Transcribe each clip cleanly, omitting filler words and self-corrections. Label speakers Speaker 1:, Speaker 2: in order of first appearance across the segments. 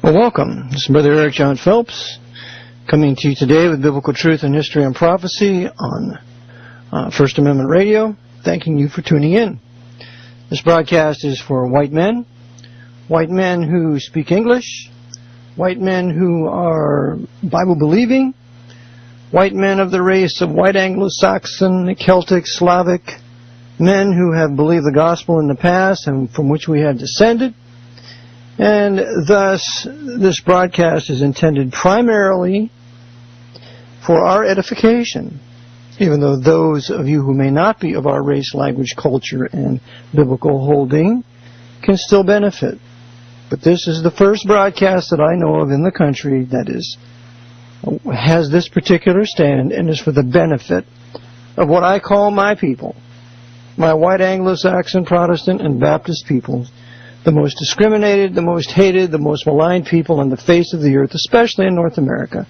Speaker 1: Well, welcome. This is Brother Eric Jon Phelps coming to you today with Biblical Truth and History and Prophecy on First Amendment Radio. Thanking you for tuning in. This broadcast is for white men who speak English, white men who are Bible-believing, white men of the race of white Anglo-Saxon, Celtic, Slavic, men who have believed the gospel in the past and from which we have descended. And thus, this broadcast is intended primarily for our edification, even though those of you who may not be of our race, language, culture, and biblical holding can still benefit. But this is the first broadcast that I know of in the country that has this particular stand and is for the benefit of what I call my people, my white Anglo-Saxon, Protestant, and Baptist people, the most discriminated, the most hated, the most maligned people on the face of the earth, especially in North America.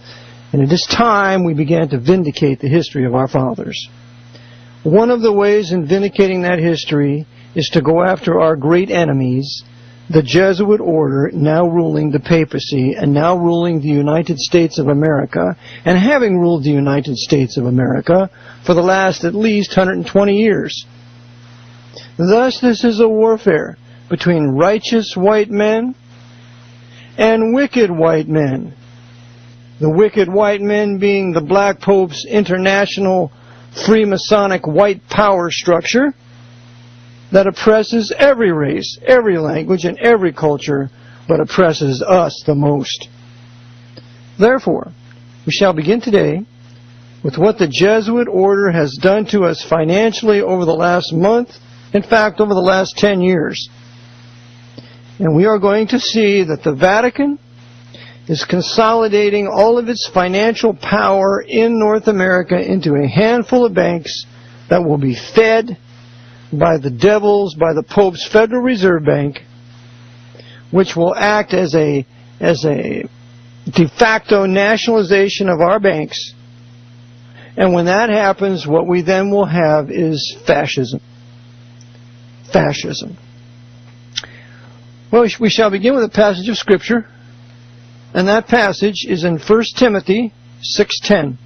Speaker 1: And it is time we began to vindicate the history of our fathers. One of the ways in vindicating that history is to go after our great enemies, the Jesuit order now ruling the papacy and now ruling the United States of America, and having ruled the United States of America for the last at least 120 years. Thus, this is a warfare between righteous white men and wicked white men. The wicked white men being the Black Pope's international Freemasonic white power structure that oppresses every race, every language, and every culture, but oppresses us the most. Therefore, we shall begin today with what the Jesuit order has done to us financially over the last month, in fact, over the last 10 years. And we are going to see that the Vatican is consolidating all of its financial power in North America into a handful of banks that will be fed by the devils, by the Pope's Federal Reserve Bank, which will act as a de facto nationalization of our banks. And when that happens, what we then will have is fascism. Fascism. Well, we shall begin with a passage of Scripture, and that passage is in 1 Timothy 6:10.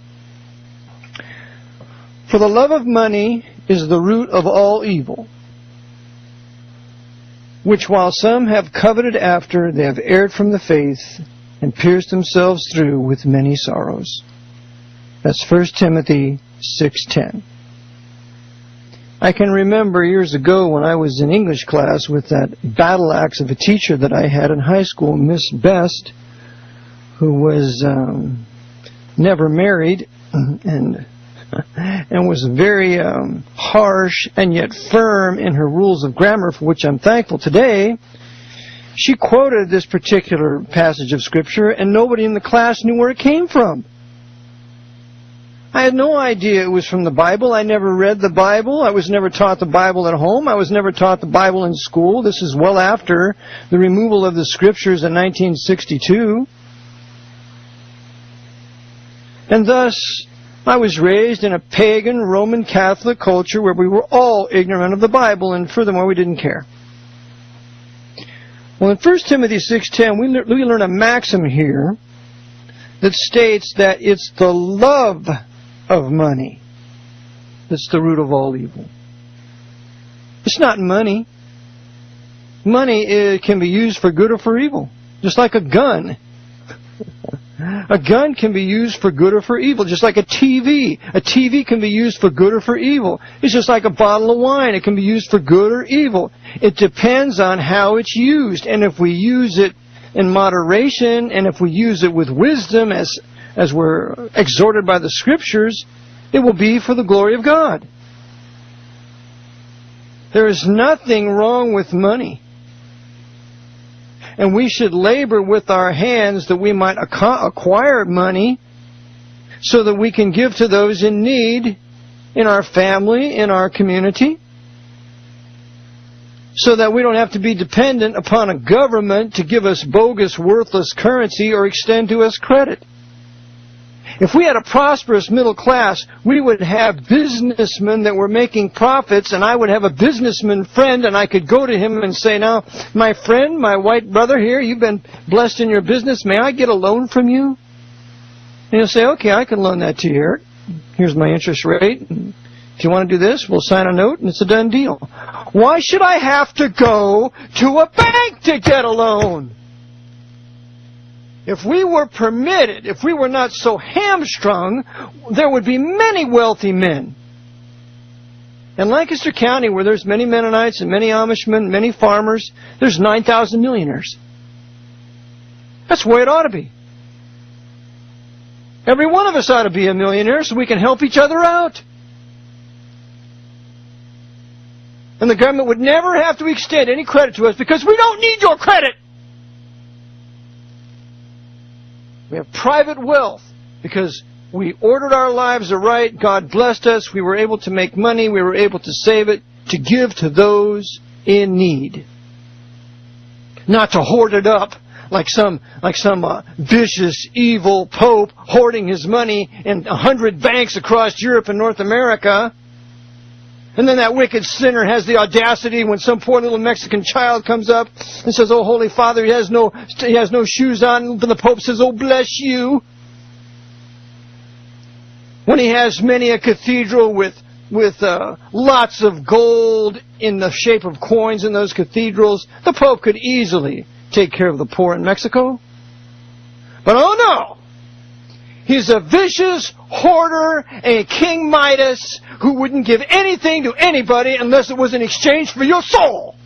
Speaker 1: For the love of money is the root of all evil, which while some have coveted after, they have erred from the faith and pierced themselves through with many sorrows. That's 1 Timothy 6:10. I can remember years ago when I was in English class with that battle axe of a teacher that I had in high school, Miss Best, who was never married and was very harsh and yet firm in her rules of grammar, for which I'm thankful today. She quoted this particular passage of Scripture, and nobody in the class knew where it came from. I had no idea it was from the Bible. I never read the Bible. I was never taught the Bible at home. I was never taught the Bible in school. This is well after the removal of the Scriptures in 1962. And thus, I was raised in a pagan Roman Catholic culture where we were all ignorant of the Bible, and furthermore, we didn't care. Well, in 1 Timothy 6:10, we learn a maxim here that states that it's the love of money that's the root of all evil. It's not money. Money can be used for good or for evil, just like a gun. A gun can be used for good or for evil, just like a TV. A TV can be used for good or for evil. It's just like a bottle of wine. It can be used for good or evil. It depends on how it's used. And if we use it in moderation, and if we use it with wisdom, as we're exhorted by the Scriptures, it will be for the glory of God. There is nothing wrong with money. And we should labor with our hands that we might acquire money so that we can give to those in need in our family, in our community, so that we don't have to be dependent upon a government to give us bogus, worthless currency or extend to us credit. If we had a prosperous middle class, we would have businessmen that were making profits, and I would have a businessman friend, and I could go to him and say, now, my friend, my white brother here, you've been blessed in your business. May I get a loan from you? And he'll say, okay, I can loan that to you, Eric. Here's my interest rate. If you want to do this, we'll sign a note, and it's a done deal. Why should I have to go to a bank to get a loan? If we were permitted, if we were not so hamstrung, there would be many wealthy men. In Lancaster County, where there's many Mennonites and many Amishmen, many farmers, there's 9,000 millionaires. That's the way it ought to be. Every one of us ought to be a millionaire so we can help each other out. And the government would never have to extend any credit to us because we don't need your credit. We have private wealth because we ordered our lives aright. God blessed us. We were able to make money. We were able to save it to give to those in need. Not to hoard it up like some vicious, evil pope hoarding his money in 100 banks across Europe and North America. And then that wicked sinner has the audacity when some poor little Mexican child comes up and says, oh, Holy Father, he has no shoes on. And the Pope says, oh, bless you. When he has many a cathedral with lots of gold in the shape of coins in those cathedrals, the Pope could easily take care of the poor in Mexico. But oh no! He's a vicious hoarder, a King Midas who wouldn't give anything to anybody unless it was in exchange for your soul.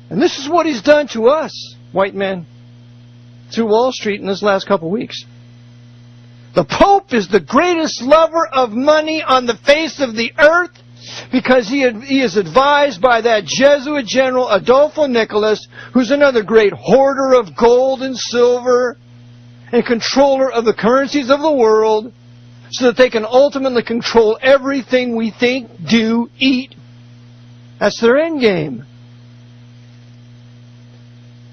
Speaker 1: And this is what he's done to us, white men, through Wall Street in this last couple of weeks. The Pope is the greatest lover of money on the face of the earth because he is advised by that Jesuit general, Adolfo Nicholas, who's another great hoarder of gold and silver and controller of the currencies of the world, so that they can ultimately control everything we think, do, eat. That's their end game.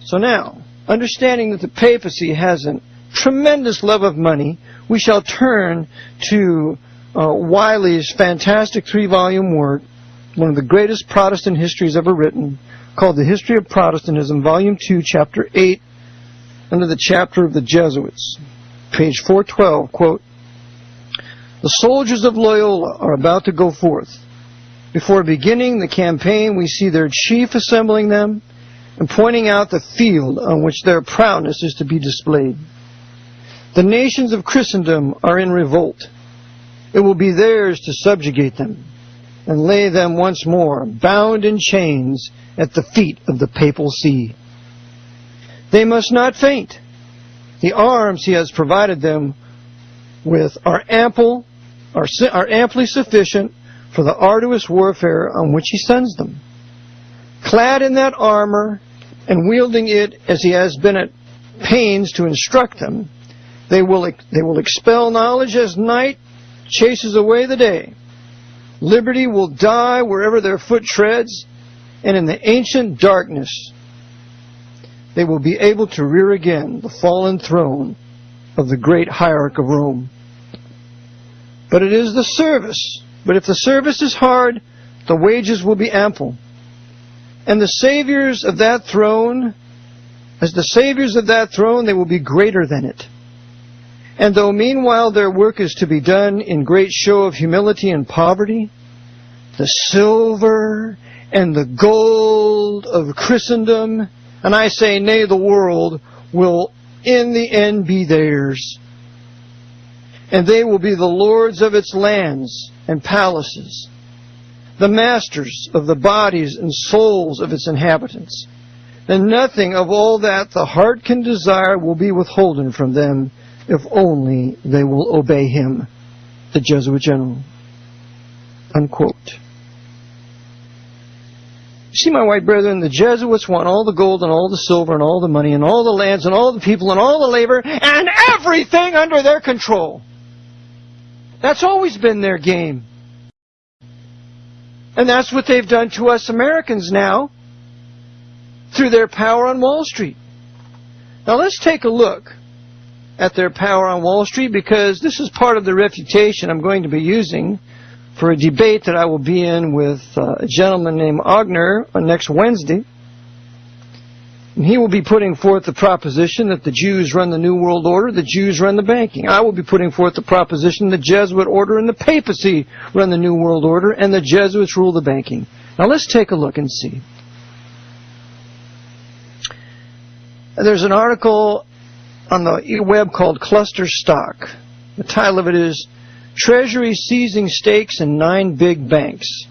Speaker 1: So now, understanding that the papacy has a tremendous love of money, we shall turn to Wiley's fantastic 3-volume work, one of the greatest Protestant histories ever written, called The History of Protestantism, Volume 2, Chapter 8, under the chapter of the Jesuits. Page 412, quote, the soldiers of Loyola are about to go forth. Before beginning the campaign, we see their chief assembling them and pointing out the field on which their proudness is to be displayed. The nations of Christendom are in revolt. It will be theirs to subjugate them and lay them once more, bound in chains, at the feet of the papal see. They must not faint. The arms he has provided them with are amply sufficient for the arduous warfare on which he sends them. Clad in that armor and wielding it as he has been at pains to instruct them, they will expel knowledge as night chases away the day. Liberty will die wherever their foot treads, and in the ancient darkness they will be able to rear again the fallen throne of the great hierarch of Rome. But it is the service. But if the service is hard, the wages will be ample. And the saviors of that throne, as the saviors of that throne, they will be greater than it. And though meanwhile their work is to be done in great show of humility and poverty, the silver and the gold of Christendom, and I say, nay, the world, will in the end be theirs. And they will be the lords of its lands and palaces, the masters of the bodies and souls of its inhabitants. And nothing of all that the heart can desire will be withholden from them, if only they will obey him, the Jesuit general. Unquote. See, my white brethren, the Jesuits want all the gold and all the silver and all the money and all the lands and all the people and all the labor and everything under their control. That's always been their game. And that's what they've done to us Americans now through their power on Wall Street. Now let's take a look at their power on Wall Street, because this is part of the refutation I'm going to be using for a debate that I will be in with a gentleman named Ogner on next Wednesday. And he will be putting forth the proposition that the Jews run the New World Order, the Jews run the banking. I will be putting forth the proposition the Jesuit order and the papacy run the New World Order, and the Jesuits rule the banking. Now let's take a look and see. There's an article on the web called Cluster Stock. The title of it is Treasury Seizing Stakes in 9 Big Banks.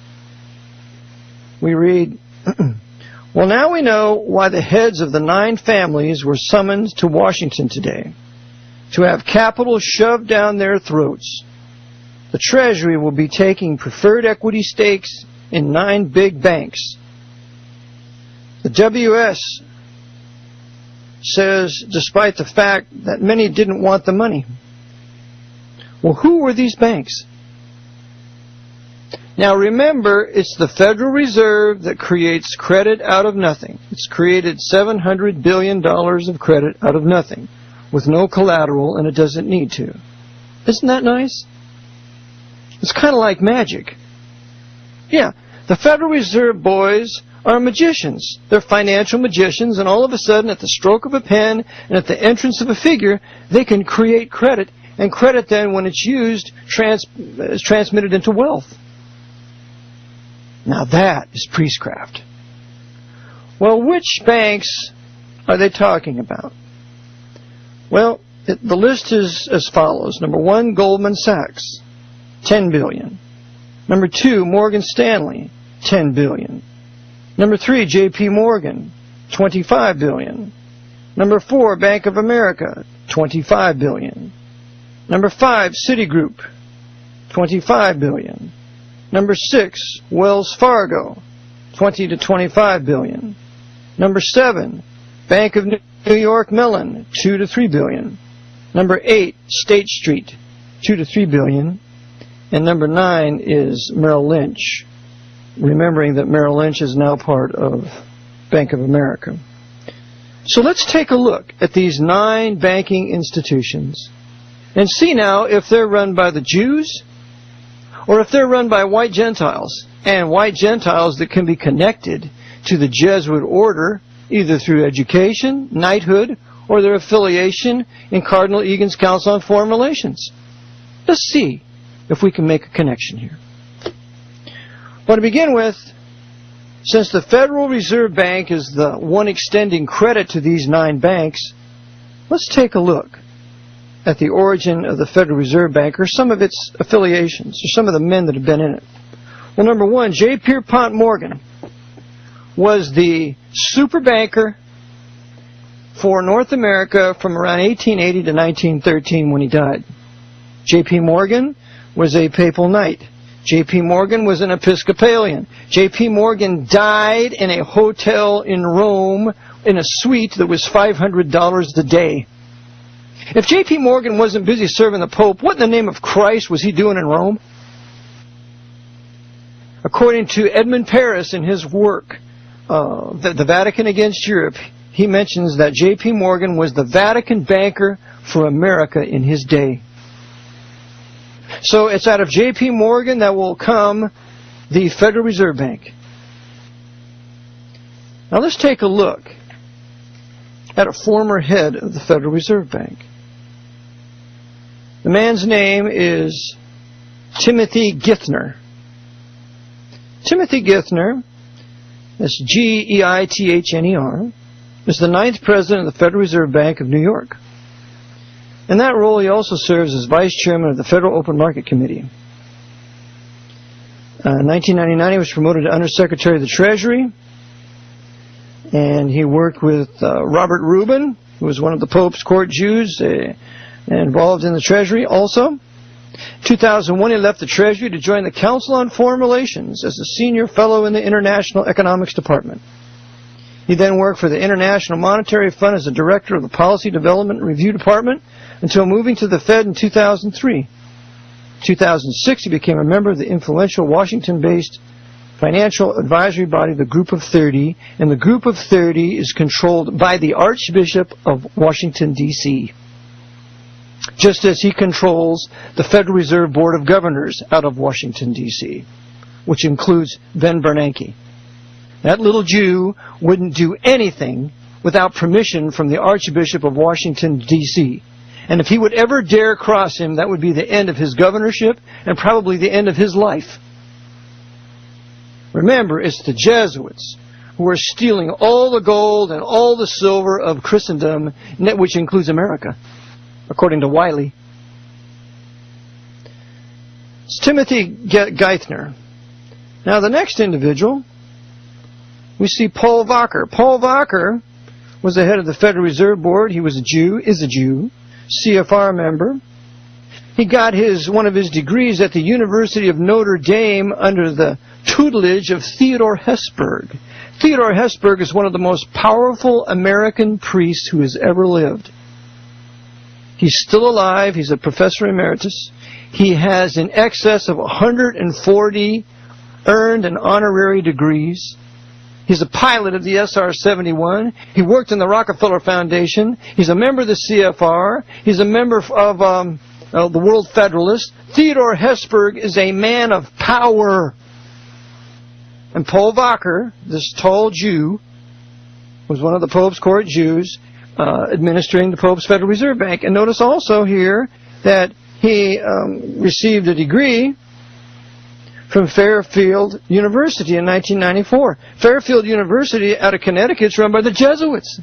Speaker 1: We read, well, now we know why the heads of the 9 families were summoned to Washington today, to have capital shoved down their throats. The Treasury will be taking preferred equity stakes in 9 big banks. The WS says, despite the fact that many didn't want the money. Well, who were these banks? Now remember, it's the Federal Reserve that creates credit out of nothing. It's created $700 billion of credit out of nothing, with no collateral, and it doesn't need to. Isn't that nice? It's kind of like magic. Yeah, the Federal Reserve boys are magicians. They're financial magicians, and all of a sudden, at the stroke of a pen and at the entrance of a figure, they can create credit, and credit then, when it's used, is transmitted into wealth. Now that is priestcraft. Well, which banks are they talking about? Well, the list is as follows. Number 1, Goldman Sachs, $10 billion. Number 2, Morgan Stanley, $10 billion. Number 3, J.P. Morgan, $25 billion. Number 4, Bank of America, $25 billion. Number 5, Citigroup, $25 billion. Number 6, Wells Fargo, $20 to $25 billion. Number 7, Bank of New York Mellon, $2 to $3 billion. Number 8, State Street, $2 to $3 billion. And number 9 is Merrill Lynch, remembering that Merrill Lynch is now part of Bank of America. So let's take a look at these 9 banking institutions and see now if they're run by the Jews or if they're run by white Gentiles, and white Gentiles that can be connected to the Jesuit order either through education, knighthood, or their affiliation in Cardinal Egan's Council on Foreign Relations. Let's see if we can make a connection here. Well, to begin with, since the Federal Reserve Bank is the one extending credit to these 9 banks, let's take a look at the origin of the Federal Reserve Bank, or some of its affiliations, or some of the men that have been in it. Well, number 1, J. Pierpont Morgan was the super banker for North America from around 1880 to 1913 when he died. J.P. Morgan was a papal knight. J.P. Morgan was an Episcopalian. J.P. Morgan died in a hotel in Rome in a suite that was $500 a day. If J.P. Morgan wasn't busy serving the Pope, what in the name of Christ was he doing in Rome? According to Edmund Paris in his work, The Vatican Against Europe, he mentions that J.P. Morgan was the Vatican banker for America in his day. So it's out of J.P. Morgan that will come the Federal Reserve Bank. Now let's take a look at a former head of the Federal Reserve Bank. The man's name is Timothy Geithner. Timothy Geithner, that's Geithner, is the 9th president of the Federal Reserve Bank of New York. In that role, he also serves as vice chairman of the Federal Open Market Committee. In 1999, he was promoted to undersecretary of the Treasury, and he worked with Robert Rubin, who was one of the Pope's court Jews, involved in the Treasury also. In 2001, he left the Treasury to join the Council on Foreign Relations as a senior fellow in the International Economics Department. He then worked for the International Monetary Fund as a director of the Policy Development Review Department until moving to the Fed in 2003. In 2006, he became a member of the influential Washington-based financial advisory body, the Group of 30, and the Group of 30 is controlled by the Archbishop of Washington, D.C. just as he controls the Federal Reserve Board of Governors out of Washington, D.C., which includes Ben Bernanke. That little Jew wouldn't do anything without permission from the Archbishop of Washington, D.C. And if he would ever dare cross him, that would be the end of his governorship and probably the end of his life. Remember, it's the Jesuits who are stealing all the gold and all the silver of Christendom, which includes America, according to Wiley. It's Timothy Geithner. Now, the next individual, we see Paul Volcker. Paul Volcker was the head of the Federal Reserve Board. He was a Jew, is a Jew, CFR member. He got one of his degrees at the University of Notre Dame under the tutelage of Theodore Hesburgh. Theodore Hesburgh is one of the most powerful American priests who has ever lived. He's still alive. He's a professor emeritus. He has in excess of 140 earned and honorary degrees. He's a pilot of the SR-71. He worked in the Rockefeller Foundation. He's a member of the CFR. He's a member of the World Federalist. Theodore Hesburgh is a man of power. And Paul Volcker, this tall Jew, was one of the Pope's court Jews administering the Pope's Federal Reserve Bank. And notice also here that he received a degree from Fairfield University in 1994. Fairfield University out of Connecticut is run by the Jesuits.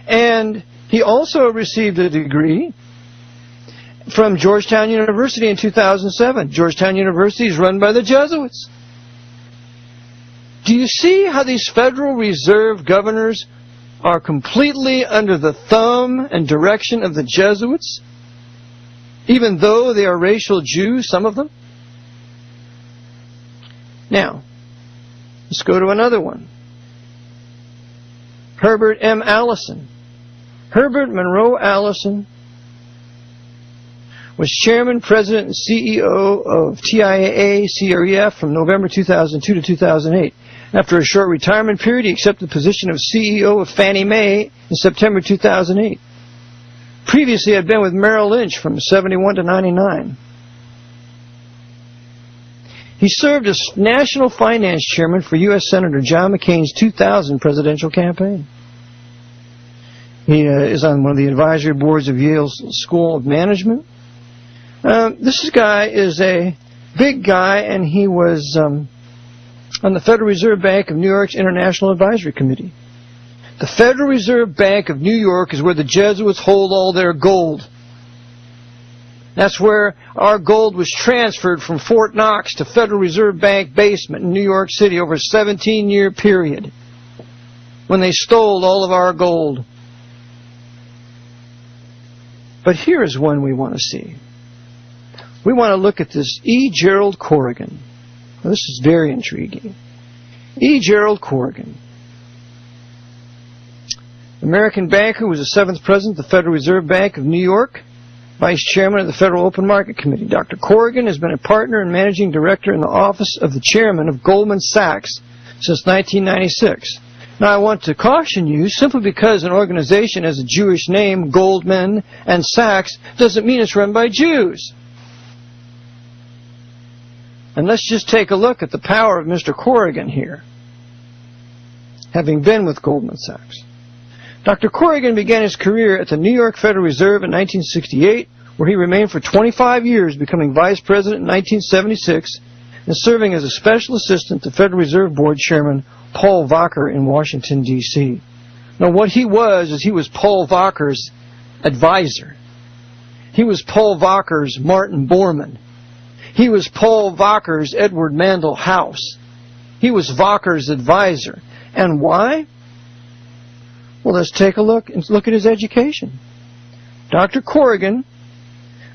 Speaker 1: And he also received a degree from Georgetown University in 2007. Georgetown University is run by the Jesuits. Do you see how these Federal Reserve governors are completely under the thumb and direction of the Jesuits, even though they are racial Jews, some of them? Now, let's go to another one. Herbert M. Allison. Herbert Monroe Allison was chairman, president, and CEO of TIAA-CREF from November 2002 to 2008. After a short retirement period, he accepted the position of CEO of Fannie Mae in September 2008. Previously, he had been with Merrill Lynch from 71 to 99. He served as national finance chairman for U.S. Senator John McCain's 2000 presidential campaign. He is on one of the advisory boards of Yale's School of Management. This guy is a big guy, and he was on the Federal Reserve Bank of New York's International Advisory Committee. The Federal Reserve Bank of New York is where the Jesuits hold all their gold. That's where our gold was transferred from Fort Knox to Federal Reserve Bank basement in New York City over a 17-year period when they stole all of our gold. But here is one we want to see. We want to look at this E. Gerald Corrigan. Now, this is very intriguing. E. Gerald Corrigan, American banker who was the 7th president of the Federal Reserve Bank of New York, vice chairman of the Federal Open Market Committee. Dr. Corrigan has been a partner and managing director in the office of the chairman of Goldman Sachs since 1996. Now, I want to caution you, simply because an organization has a Jewish name, Goldman and Sachs, doesn't mean it's run by Jews. And let's just take a look at the power of Mr. Corrigan here, having been with Goldman Sachs. Dr. Corrigan began his career at the New York Federal Reserve in 1968, where he remained for 25 years, becoming vice president in 1976 and serving as a special assistant to Federal Reserve Board Chairman Paul Volcker in Washington, D.C. Now, what he was is he was Paul Volcker's advisor. He was Paul Volcker's Martin Bormann. He was Paul Volcker's Edward Mandell House. He was Volcker's advisor. And why? Well, let's take a look and look at his education. Dr. Corrigan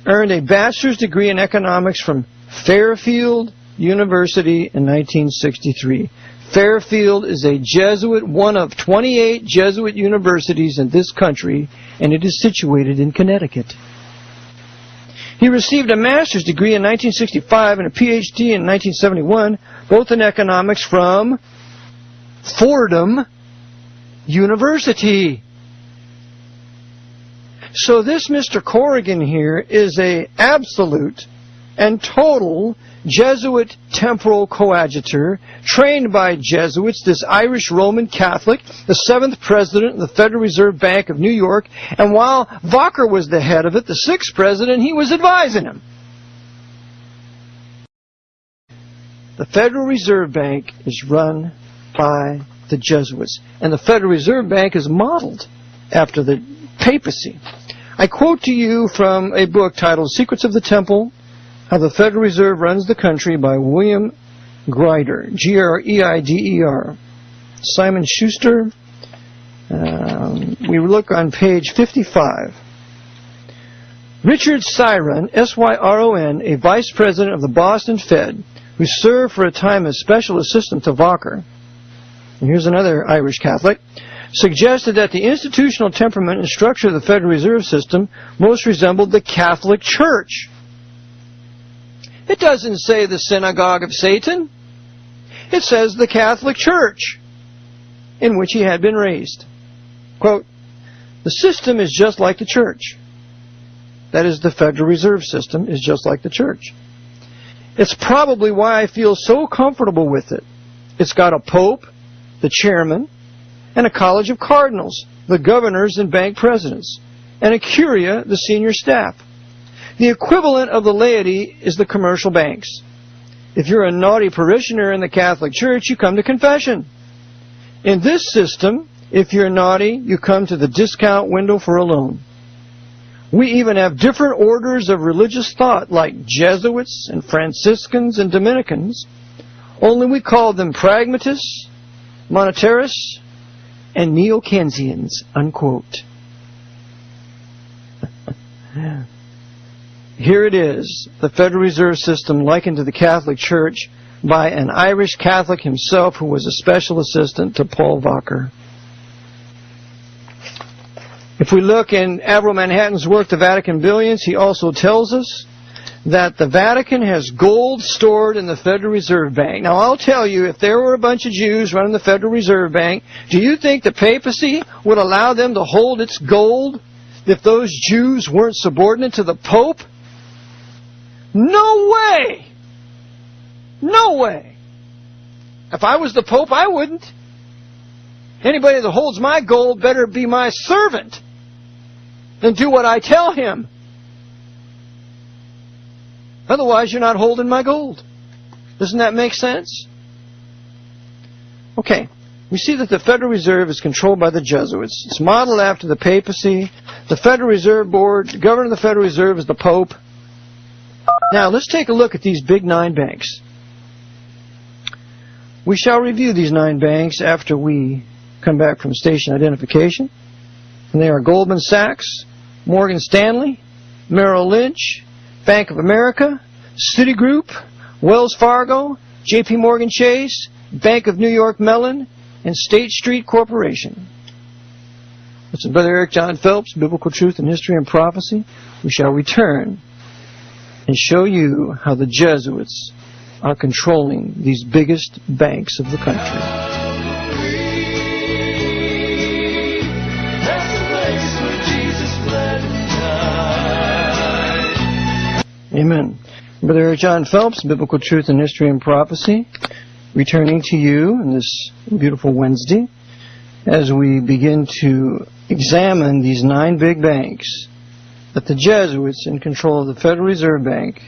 Speaker 1: earned a bachelor's degree in economics from Fairfield University in 1963. Fairfield is a Jesuit, one of 28 Jesuit universities in this country, and it is situated in Connecticut. He received a master's degree in 1965 and a PhD in 1971, both in economics from Fordham University. So this Mr. Corrigan here is a absolute and total Jesuit temporal coadjutor, trained by Jesuits, this Irish Roman Catholic, the 7th president of the Federal Reserve Bank of New York, and while Volcker was the head of it, the 6th president, he was advising him. The Federal Reserve Bank is run by the Jesuits, and the Federal Reserve Bank is modeled after the papacy. I quote to you from a book titled Secrets of the Temple, How the Federal Reserve Runs the Country by William Greider, Greider. Simon Schuster. We look on page 55. Richard Syron, S-Y-R-O-N, a vice president of the Boston Fed, who served for a time as special assistant to Volcker, and here's another Irish Catholic, suggested that the institutional temperament and structure of the Federal Reserve System most resembled the Catholic Church. It doesn't say the synagogue of Satan. It says the Catholic Church, in which he had been raised. Quote, the system is just like the church. That is, the Federal Reserve System is just like the church. It's probably why I feel so comfortable with it. It's got a pope, the chairman, and a college of cardinals, the governors and bank presidents, and a curia, the senior staff. The equivalent of the laity is the commercial banks. If you're a naughty parishioner in the Catholic Church, you come to confession. In this system, if you're naughty, you come to the discount window for a loan. We even have different orders of religious thought, like Jesuits and Franciscans and Dominicans, only we call them pragmatists, monetarists, and neo-Keynesians, unquote. Here it is, the Federal Reserve System likened to the Catholic Church by an Irish Catholic himself who was a special assistant to Paul Volcker. If we look in Averell Manhattan's work, The Vatican Billions, he also tells us that the Vatican has gold stored in the Federal Reserve Bank. Now, I'll tell you, if there were a bunch of Jews running the Federal Reserve Bank, do you think the papacy would allow them to hold its gold if those Jews weren't subordinate to the Pope? No way! No way! If I was the Pope, I wouldn't. Anybody that holds my gold better be my servant and do what I tell him. Otherwise, you're not holding my gold. Doesn't that make sense? Okay. We see that the Federal Reserve is controlled by the Jesuits. It's modeled after the papacy. The Federal Reserve Board, the governor of the Federal Reserve is the Pope. Now, let's take a look at these big 9 banks. We shall review these 9 banks after we come back from station identification. And they are Goldman Sachs, Morgan Stanley, Merrill Lynch, Bank of America, Citigroup, Wells Fargo, J.P. Morgan Chase, Bank of New York Mellon, and State Street Corporation. This is Brother Eric Jon Phelps, Biblical Truth and History and Prophecy. We shall return and show you how the Jesuits are controlling these biggest banks of the country. Amen. Brother Eric Jon Phelps, Biblical Truth and History and Prophecy, returning to you on this beautiful Wednesday as we begin to examine these 9 big banks that the Jesuits, in control of the Federal Reserve Bank,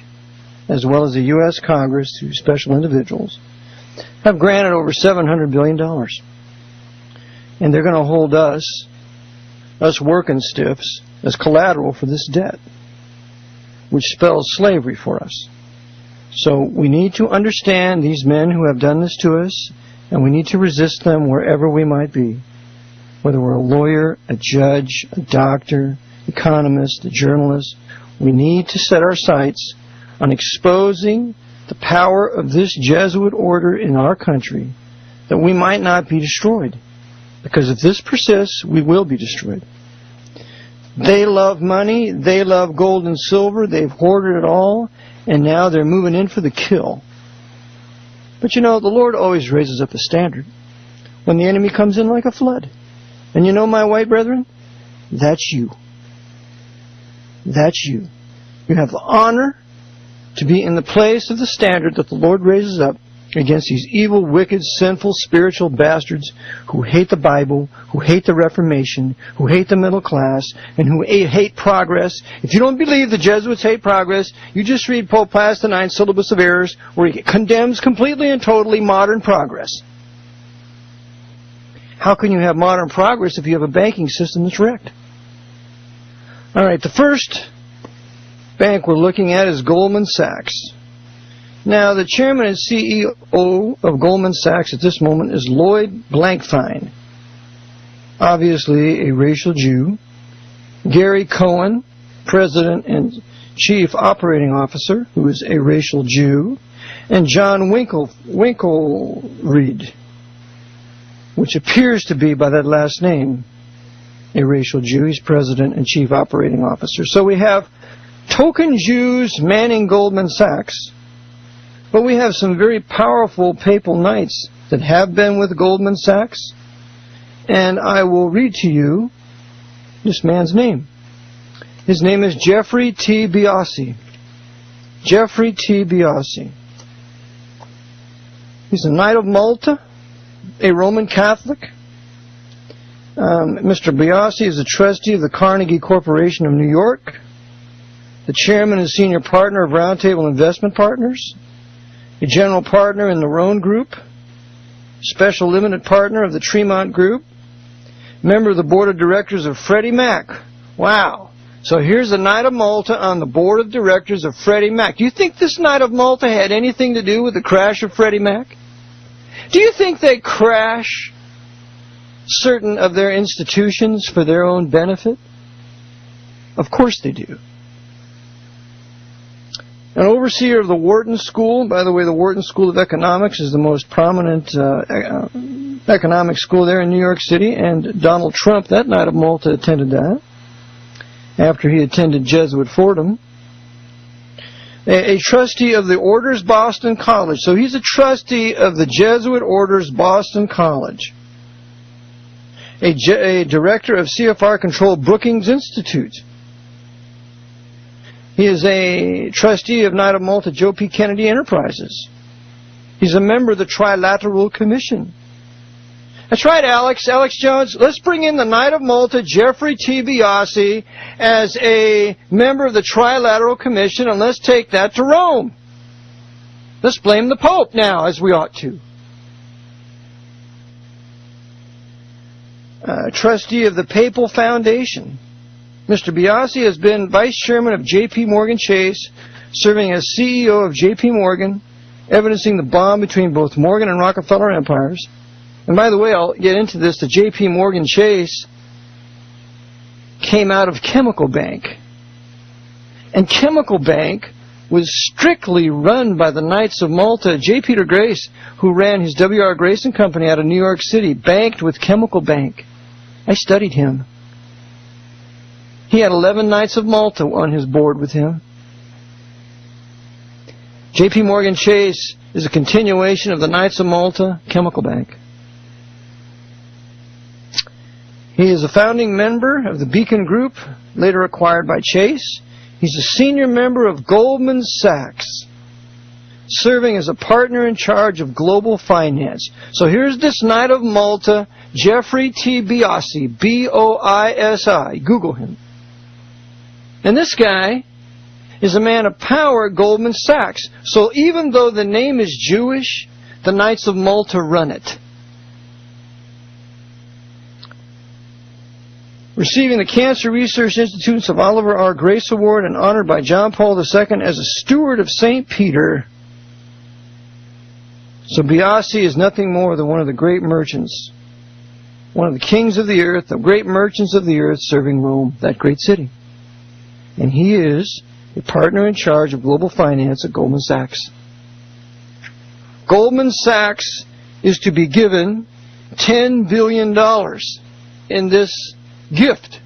Speaker 1: as well as the U.S. Congress through special individuals, have granted over $700 billion. And they're going to hold us working stiffs, as collateral for this debt, which spells slavery for us. So we need to understand these men who have done this to us, and we need to resist them wherever we might be, whether we're a lawyer, a judge, a doctor, economist, a journalist. We need to set our sights on exposing the power of this Jesuit order in our country, that we might not be destroyed. Because if this persists, we will be destroyed. They love money, they love gold and silver, they've hoarded it all, and now they're moving in for the kill. But you know, the Lord always raises up a standard when the enemy comes in like a flood. And you know, my white brethren, that's you. That's you. You have the honor to be in the place of the standard that the Lord raises up against these evil, wicked, sinful, spiritual bastards who hate the Bible, who hate the Reformation, who hate the middle class, and who hate progress. If you don't believe the Jesuits hate progress, you just read Pope Pius IX's Syllabus of Errors, where he condemns completely and totally modern progress. How can you have modern progress if you have a banking system that's wrecked? All right, the first bank we're looking at is Goldman Sachs. Now, the chairman and CEO of Goldman Sachs at this moment is Lloyd Blankfein, obviously a racial Jew. Gary Cohen, president and chief operating officer, who is a racial Jew. And John Winkelried, which appears to be, by that last name, a racial Jew. He's president and chief operating officer. So we have token Jews manning Goldman Sachs. But we have some very powerful papal knights that have been with Goldman Sachs. And I will read to you this man's name. His name is Jeffrey T. Biasi. Jeffrey T. Biasi. He's a Knight of Malta, a Roman Catholic. Mr. Biasi is a trustee of the Carnegie Corporation of New York, the chairman and senior partner of Roundtable Investment Partners, a general partner in the Roan Group, special limited partner of the Tremont Group, member of the board of directors of Freddie Mac. Wow. So here's the Knight of Malta on the board of directors of Freddie Mac. Do you think this Knight of Malta had anything to do with the crash of Freddie Mac? Do you think they crash certain of their institutions for their own benefit? Of course they do. An overseer of the Wharton School. By the way, the Wharton School of Economics is the most prominent economic school there in New York City, and Donald Trump, that Knight of Malta, attended that after he attended Jesuit Fordham. A trustee of the Orders Boston College. So he's a trustee of the Jesuit Orders Boston College. A director of CFR-controlled Brookings Institute. He is a trustee of Knight of Malta Joe P. Kennedy Enterprises. He's a member of the Trilateral Commission. That's right, Alex Jones. Let's bring in the Knight of Malta, Jeffrey T. Biasi, as a member of the Trilateral Commission, and let's take that to Rome. Let's blame the Pope now, as we ought to. Trustee of the Papal Foundation. Mr. Biasi has been vice chairman of J.P. Morgan Chase, serving as CEO of J.P. Morgan, evidencing the bond between both Morgan and Rockefeller empires. And by the way, I'll get into this, the J.P. Morgan Chase came out of Chemical Bank. And Chemical Bank was strictly run by the Knights of Malta. J. Peter Grace, who ran his W.R. Grace & Company out of New York City, banked with Chemical Bank. I studied him. He had 11 Knights of Malta on his board with him. J.P. Morgan Chase is a continuation of the Knights of Malta, Chemical Bank. He is a founding member of the Beacon Group, later acquired by Chase. He's a senior member of Goldman Sachs, serving as a partner in charge of global finance. So here's this Knight of Malta, Jeffrey T. Biasi, B-O-I-S-I. Google him. And this guy is a man of power at Goldman Sachs. So even though the name is Jewish, the Knights of Malta run it. Receiving the Cancer Research Institute's of Oliver R. Grace Award and honored by John Paul II as a steward of St. Peter. So Biasi is nothing more than one of the great merchants, one of the kings of the earth, the great merchants of the earth serving Rome, that great city. And he is a partner in charge of global finance at Goldman Sachs. Goldman Sachs is to be given $10 billion in this gift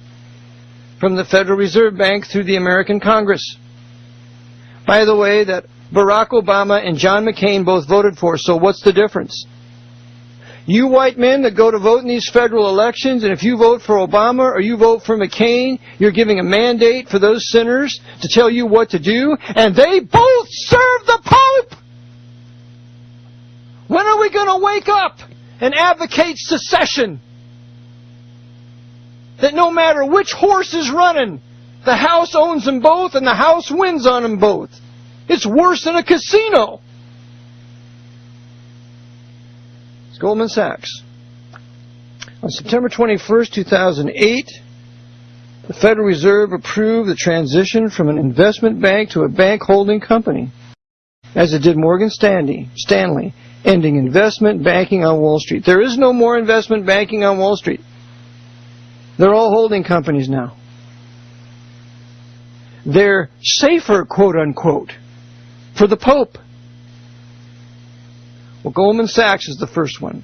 Speaker 1: from the Federal Reserve Bank through the American Congress. By the way, that Barack Obama and John McCain both voted for, so what's the difference? You white men that go to vote in these federal elections, and if you vote for Obama or you vote for McCain, you're giving a mandate for those sinners to tell you what to do, and they both serve the Pope! When are we going to wake up and advocate secession? That no matter which horse is running, the House owns them both and the House wins on them both. It's worse than a casino. It's Goldman Sachs. On September 21st, 2008, the Federal Reserve approved the transition from an investment bank to a bank holding company, as it did Morgan Stanley, ending investment banking on Wall Street. There is no more investment banking on Wall Street. They're all holding companies now. They're safer, quote unquote, for the Pope. Well, Goldman Sachs is the first one,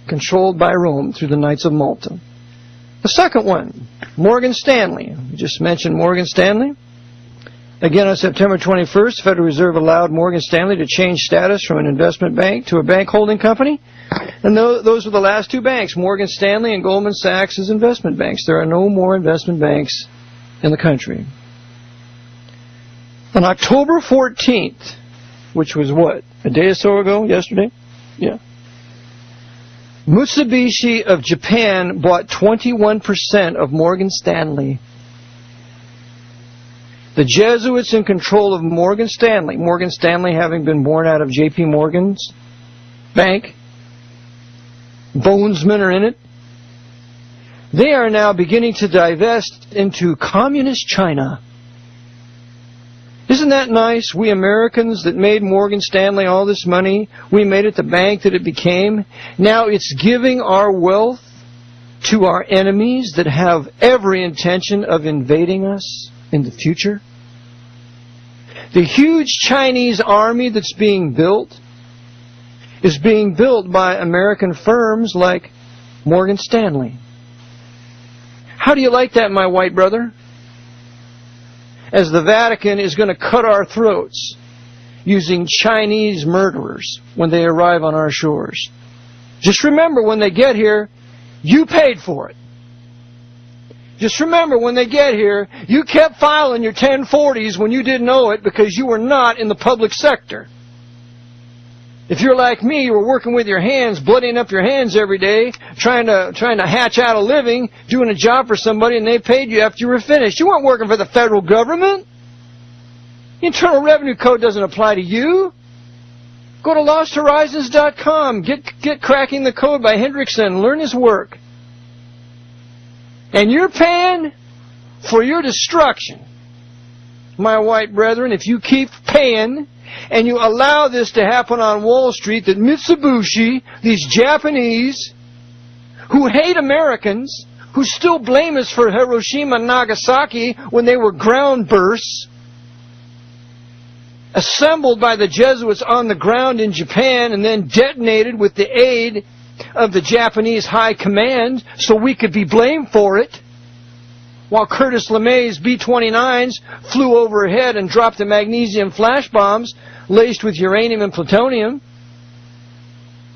Speaker 1: controlled by Rome through the Knights of Malta. The second one, Morgan Stanley. We just mentioned Morgan Stanley. Again, on September 21st, the Federal Reserve allowed Morgan Stanley to change status from an investment bank to a bank holding company. And those were the last two banks, Morgan Stanley and Goldman Sachs, as investment banks. There are no more investment banks in the country. On October 14th, which was what, a day or so ago, yesterday? Yeah. Mitsubishi of Japan bought 21% of Morgan Stanley. The Jesuits in control of Morgan Stanley having been born out of J.P. Morgan's bank, bonesmen are in it. They are now beginning to divest into communist China. Isn't that nice? We Americans that made Morgan Stanley all this money, we made it the bank that it became. Now it's giving our wealth to our enemies that have every intention of invading us in the future. The huge Chinese army that's being built is being built by American firms like Morgan Stanley. How do you like that, my white brother? As the Vatican is going to cut our throats using Chinese murderers when they arrive on our shores. Just remember, when they get here, you paid for it. Just remember, when they get here, you kept filing your 1040s when you didn't owe it because you were not in the public sector. If you're like me, you were working with your hands, bloodying up your hands every day, trying to hatch out a living, doing a job for somebody, and they paid you after you were finished. You weren't working for the federal government. The Internal Revenue Code doesn't apply to you. Go to losthorizons.com. Get Cracking the Code by Hendrickson. Learn his work. And you're paying for your destruction, my white brethren, if you keep paying and you allow this to happen on Wall Street, that Mitsubishi, these Japanese, who hate Americans, who still blame us for Hiroshima and Nagasaki when they were ground bursts, assembled by the Jesuits on the ground in Japan and then detonated with the aid of the Japanese High Command so we could be blamed for it, while Curtis LeMay's B-29s flew overhead and dropped the magnesium flash bombs laced with uranium and plutonium,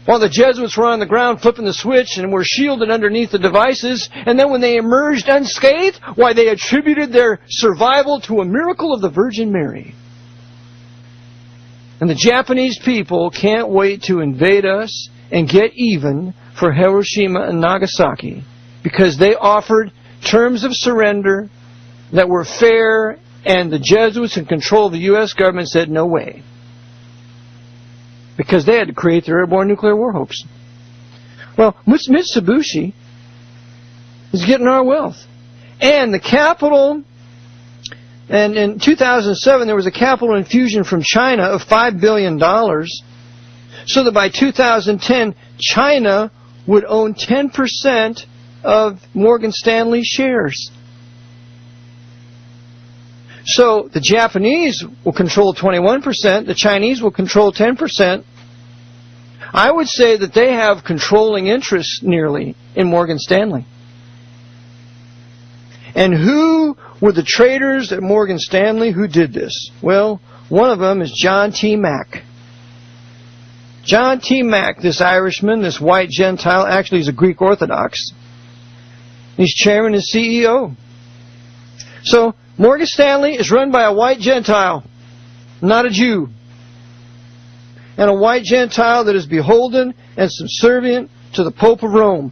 Speaker 1: while the Jesuits were on the ground flipping the switch and were shielded underneath the devices, and then when they emerged unscathed, why, they attributed their survival to a miracle of the Virgin Mary. And the Japanese people can't wait to invade us and get even for Hiroshima and Nagasaki because they offered terms of surrender that were fair, and the Jesuits in control of the U.S. government said no way, because they had to create their airborne nuclear war hopes. Well, Mitsubishi is getting our wealth. And the capital, and in 2007 there was a capital infusion from China of $5 billion, so that by 2010 China would own 10% of Morgan Stanley shares. So the Japanese will control 21%, the Chinese will control 10%. I would say that they have controlling interests nearly in Morgan Stanley. And who were the traders at Morgan Stanley who did this? Well, one of them is John T. Mack. John T. Mack, this Irishman, this white Gentile, actually is a Greek Orthodox. He's chairman and CEO. So, Morgan Stanley is run by a white Gentile, not a Jew. And a white Gentile that is beholden and subservient to the Pope of Rome.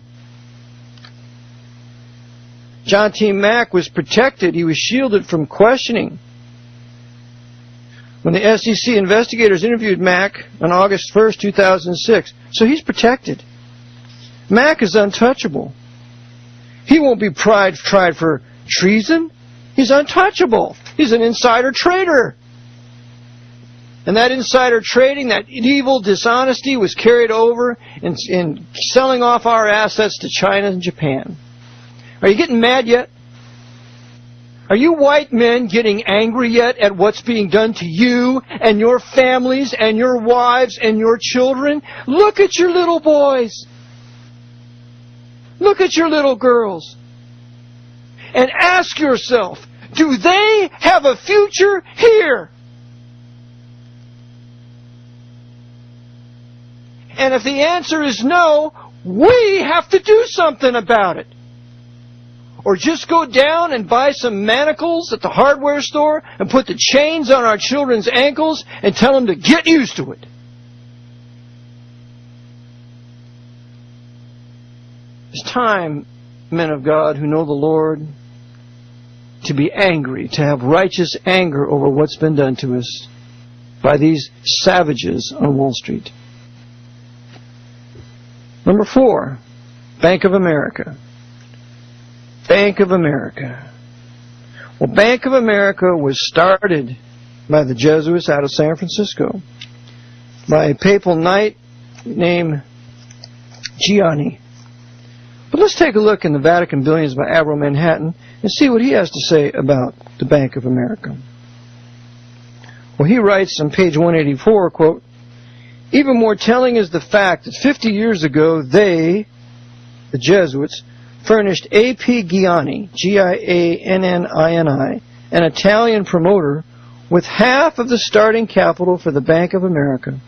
Speaker 1: John T. Mack was protected. He was shielded from questioning. When the SEC investigators interviewed Mack on August 1st, 2006. So he's protected. Mack is untouchable. He won't be tried for treason. He's untouchable. He's an insider trader. And that insider trading, that evil dishonesty was carried over in selling off our assets to China and Japan. Are you getting mad yet? Are you white men getting angry yet at what's being done to you and your families and your wives and your children? Look at your little boys. Look at your little girls. And ask yourself, do they have a future here? And if the answer is no, we have to do something about it. Or just go down and buy some manacles at the hardware store and put the chains on our children's ankles and tell them to get used to it. It's time, men of God who know the Lord, to be angry, to have righteous anger over what's been done to us by these savages on Wall Street. Number 4, Bank of America. Bank of America. Well, Bank of America was started by the Jesuits out of San Francisco by a papal knight named Gianni. But let's take a look in the Vatican Billions by Admiral Manhattan and see what he has to say about the Bank of America. Well, he writes on page 184, quote, "Even more telling is the fact that 50 years ago they, the Jesuits, furnished A.P. Gianni, Giannini, an Italian promoter, with half of the starting capital for the Bank of America.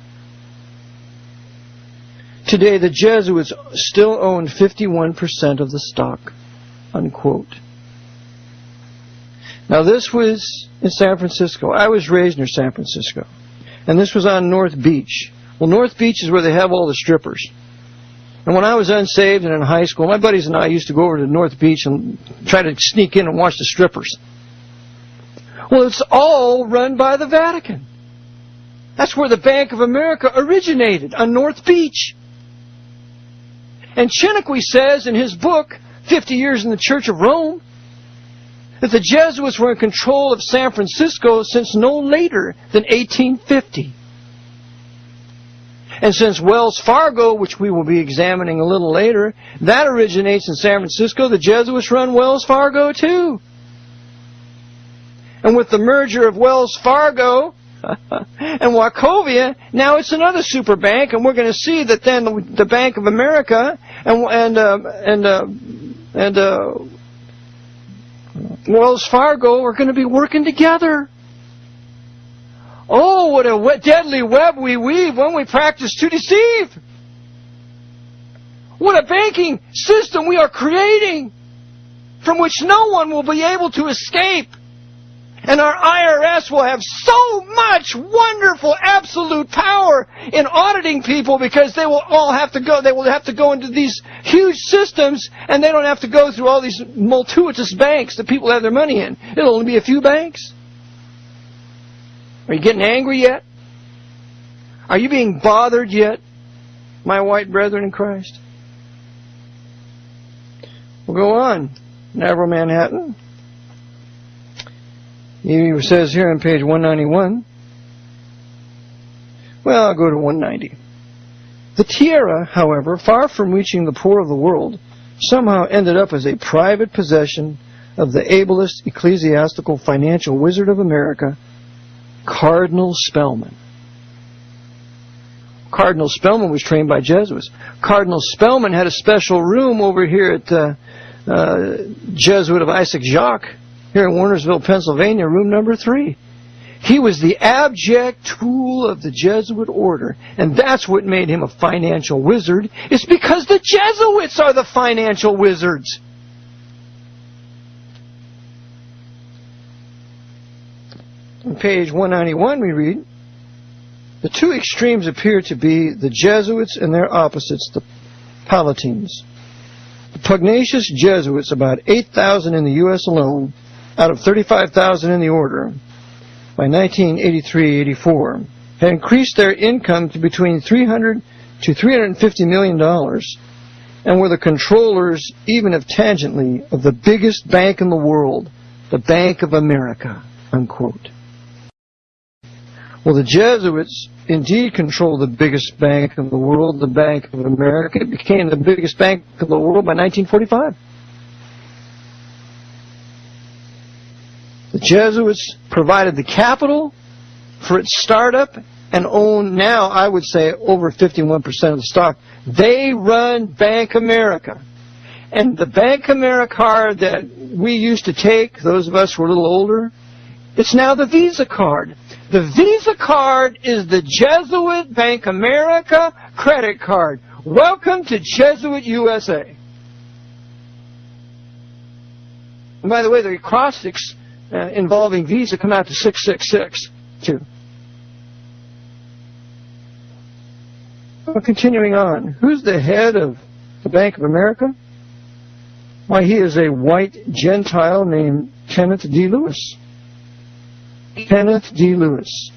Speaker 1: Today, the Jesuits still own 51% of the stock," unquote. Now, this was in San Francisco. I was raised near San Francisco. And this was on North Beach. Well, North Beach is where they have all the strippers. And when I was unsaved and in high school, my buddies and I used to go over to North Beach and try to sneak in and watch the strippers. Well, it's all run by the Vatican. That's where the Bank of America originated, on North Beach. And Chiniquy says in his book, 50 Years in the Church of Rome, that the Jesuits were in control of San Francisco since no later than 1850. And since Wells Fargo, which we will be examining a little later, that originates in San Francisco, the Jesuits run Wells Fargo too. And with the merger of Wells Fargo and Wachovia, now it's another super bank, and we're going to see that then the Bank of America and Wells Fargo are going to be working together. Oh, what a deadly web we weave when we practice to deceive. What a banking system we are creating from which no one will be able to escape. And our IRS will have so much wonderful absolute power in auditing people because they will all have to go. They will have to go into these huge systems, and they don't have to go through all these multitudinous banks that people have their money in. It'll only be a few banks. Are you getting angry yet? Are you being bothered yet, my white brethren in Christ? We'll go on. Admiral Manhattan. He says here on page 191. Well, I'll go to 190. The tiara, however, far from reaching the poor of the world, somehow ended up as a private possession of the ablest ecclesiastical financial wizard of America, Cardinal Spellman. Cardinal Spellman was trained by Jesuits. Cardinal Spellman had a special room over here at Jesuit of Isaac Jacques, here in Warnersville, Pennsylvania, room number 3. He was the abject tool of the Jesuit order, and that's what made him a financial wizard. It's because the Jesuits are the financial wizards. On page 191 we read, the two extremes appear to be the Jesuits and their opposites, the Palatines. The pugnacious Jesuits, about 8,000 in the U.S. alone, out of 35,000 in the order, by 1983-84, had increased their income to between $300 to $350 million, and were the controllers, even if tangentially, of the biggest bank in the world, the Bank of America, unquote. Well, the Jesuits indeed controlled the biggest bank in the world, the Bank of America. It became the biggest bank in the world by 1945. The Jesuits provided the capital for its startup and own now, I would say, over 51% of the stock. They run Bank America. And the Bank America card that we used to take, those of us who are a little older, it's now the Visa card. The Visa card is the Jesuit Bank America credit card. Welcome to Jesuit USA. And by the way, the acrostics involving Visa come out to 666, too. Well, continuing on, who's the head of the Bank of America? Why, he is a white Gentile named Kenneth D. Lewis. Kenneth D. Lewis.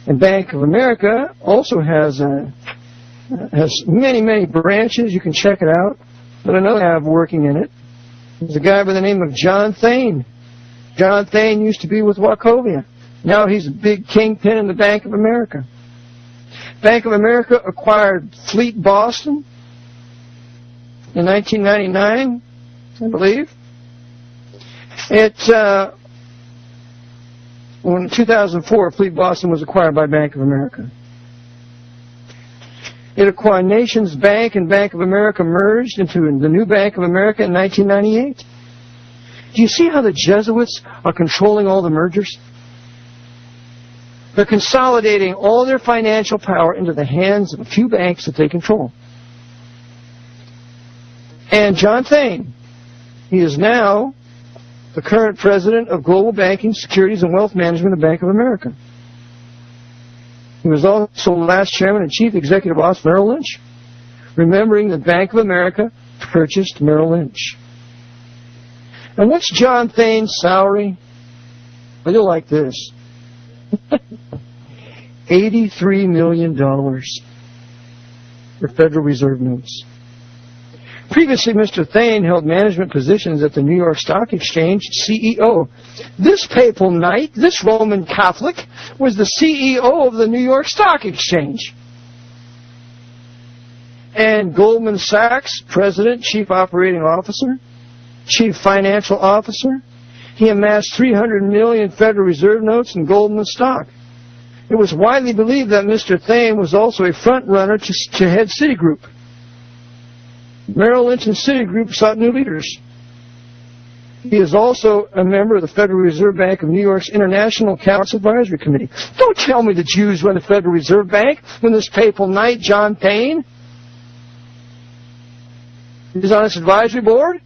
Speaker 1: And Bank of America also has many, many branches. You can check it out. But another I have working in it is a guy by the name of Jon Thane. Jon Thane used to be with Wachovia. Now he's a big kingpin in the Bank of America. Bank of America acquired Fleet Boston in 1999, I believe. In 2004, Fleet Boston was acquired by Bank of America. It acquired Nations Bank, and Bank of America merged into the new Bank of America in 1998. Do you see how the Jesuits are controlling all the mergers? They're consolidating all their financial power into the hands of a few banks that they control. And Jon Thane, he is now the current president of Global Banking, Securities, and Wealth Management of Bank of America. He was also the last chairman and chief executive officer of Merrill Lynch, remembering that Bank of America purchased Merrill Lynch. And what's Jon Thane's salary? Well, you'll like this. $83 million for Federal Reserve notes. Previously, Mr. Thane held management positions at the New York Stock Exchange, CEO. This papal knight, this Roman Catholic, was the CEO of the New York Stock Exchange. And Goldman Sachs, president, chief operating officer, chief financial officer. He amassed 300 million Federal Reserve notes in Goldman stock. It was widely believed that Mr. Thane was also a front runner to head Citigroup. Merrill Lynch and Citigroup sought new leaders. He is also a member of the Federal Reserve Bank of New York's International Accounts Advisory Committee. Don't tell me the Jews run the Federal Reserve Bank when this papal knight, Jon Thane, is on its advisory board.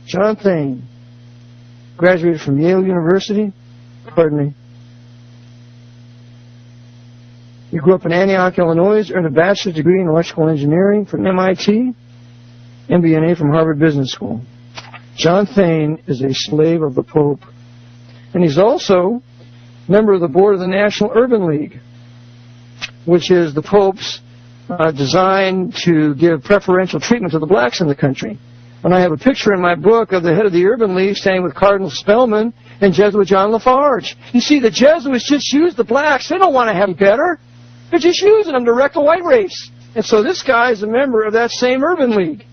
Speaker 1: Jon Thane graduated from Yale University. Pardon me. He grew up in Antioch, Illinois, earned a bachelor's degree in electrical engineering from MIT, MBA from Harvard Business School. Jon Thane is a slave of the Pope. And he's also a member of the board of the National Urban League, which is the Pope's design to give preferential treatment to the blacks in the country. And I have a picture in my book of the head of the Urban League standing with Cardinal Spellman and Jesuit John Lafarge. You see, the Jesuits just use the blacks. They don't want to have it better. They're just using them to wreck the white race. And so this guy is a member of that same Urban League.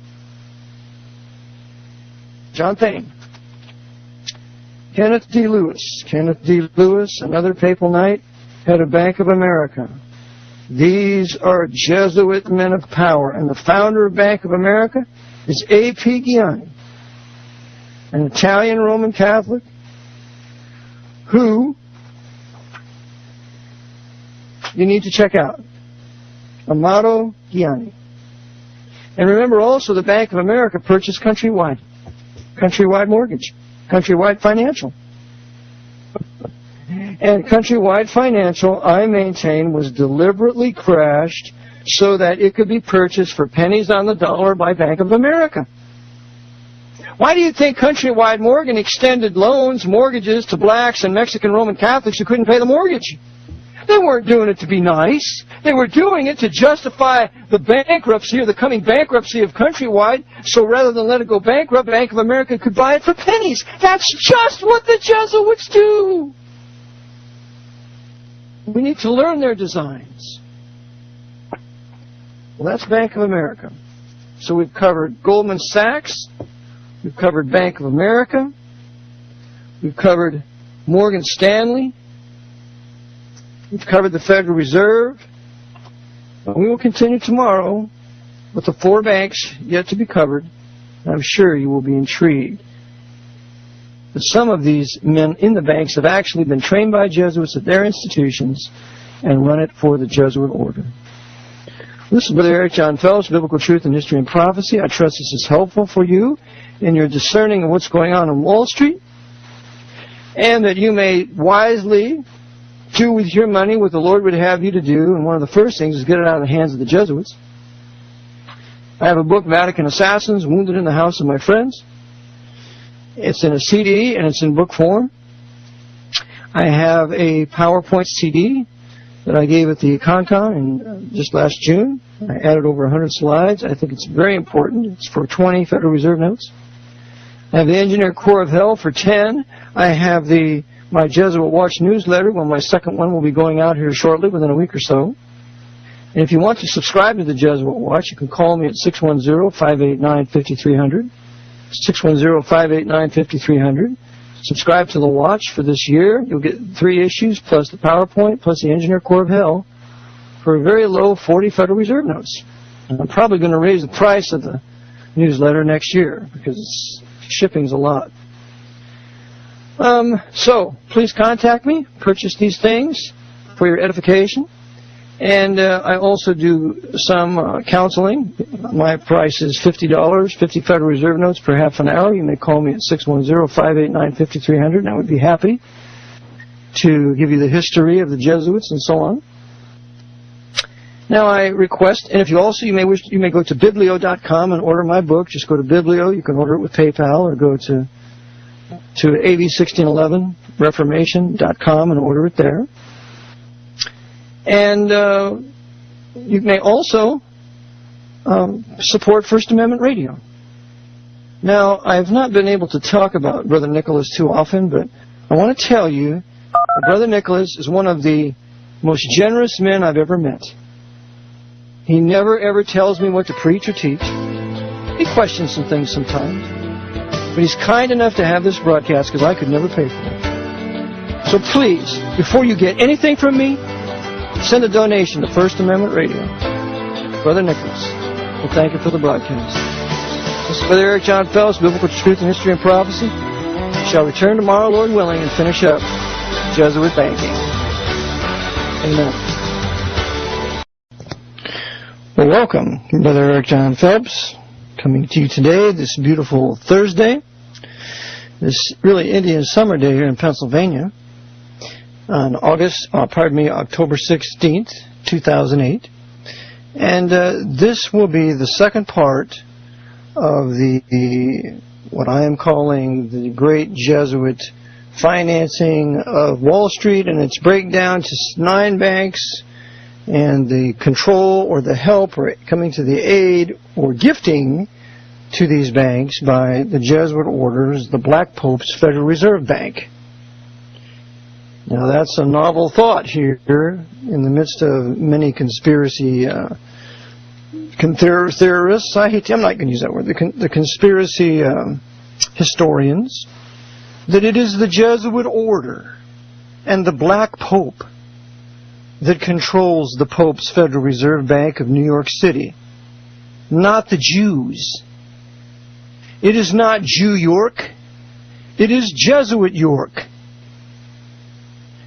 Speaker 1: Jon Thane. Kenneth D. Lewis. Kenneth D. Lewis, another papal knight, head of Bank of America. These are Jesuit men of power. And the founder of Bank of America is A.P. Gianni. an Italian Roman Catholic, who you need to check out. Amato Gianni. And remember also the Bank of America purchased Countrywide Mortgage, Countrywide Financial. And Countrywide Financial, I maintain, was deliberately crashed so that it could be purchased for pennies on the dollar by Bank of America. Why do you think Countrywide Mortgage extended loans, mortgages to blacks and Mexican Roman Catholics who couldn't pay the mortgage? They weren't doing it to be nice. They were doing it to justify the bankruptcy or the coming bankruptcy of Countrywide, so rather than let it go bankrupt, Bank of America could buy it for pennies. That's just what the Jesuits do. We need to learn their designs. Well, that's Bank of America. So we've covered Goldman Sachs, we've covered Bank of America, we've covered Morgan Stanley, we've covered the Federal Reserve. We will continue tomorrow with the 4 banks yet to be covered. I'm sure you will be intrigued. But some of these men in the banks have actually been trained by Jesuits at their institutions and run it for the Jesuit order. This is Brother Eric Jon Phelps, Biblical Truth and History and Prophecy. I trust this is helpful for you in your discerning of what's going on Wall Street, and that you may wisely do with your money what the Lord would have you to do. And one of the first things is get it out of the hands of the Jesuits. I have a book, Vatican Assassins, Wounded in the House of My Friends. It's in a CD and it's in book form. I have a PowerPoint CD that I gave at the ConCon in just last June. I added over 100 slides. I think it's very important. It's for 20 Federal Reserve notes. I have the Engineer Corps of Hell for 10. I have my Jesuit Watch newsletter. Well, my second one will be going out here shortly, within a week or so. And if you want to subscribe to the Jesuit Watch, you can call me at 610-589-5300. 610-589-5300. Subscribe to the Watch for this year. You'll get 3 issues, plus the PowerPoint, plus the Engineer Corps of Hell, for a very low 40 Federal Reserve notes. And I'm probably going to raise the price of the newsletter next year, because shipping's a lot. So, please contact me. Purchase these things for your edification. And I also do some counseling. My price is $50, 50 Federal Reserve notes per half an hour. You may call me at 610-589-5300, and I would be happy to give you the history of the Jesuits and so on. Now I request, and if you also, you may go to biblio.com and order my book. Just go to Biblio. You can order it with PayPal, or go to AV1611reformation.com and order it there. And you may also support First Amendment Radio. Now, I've not been able to talk about Brother Nicholas too often, but I want to tell you that Brother Nicholas is one of the most generous men I've ever met. He never, ever tells me what to preach or teach. He questions some things sometimes. But he's kind enough to have this broadcast because I could never pay for it. So please, before you get anything from me, send a donation to First Amendment Radio. Brother Nicholas, and thank you for the broadcast. This is Brother Eric Jon Phelps, Biblical Truth and History and Prophecy. We shall return tomorrow, Lord willing, and finish up Jesuit banking. Amen. Well, welcome, Brother Eric Jon Phelps, coming to you today, this beautiful Thursday, this really Indian summer day here in Pennsylvania, on October 16th, 2008. And this will be the second part of what I am calling the great Jesuit financing of Wall Street and its breakdown to 9 banks, and the control or the help or coming to the aid or gifting to these banks by the Jesuit orders, the Black Pope's Federal Reserve Bank. Now that's a novel thought here in the midst of many conspiracy theorists. I'm not going to use that word. The conspiracy historians, that it is the Jesuit order and the Black Pope that controls the Pope's Federal Reserve Bank of New York City, not the Jews. It is not Jew York It is Jesuit York.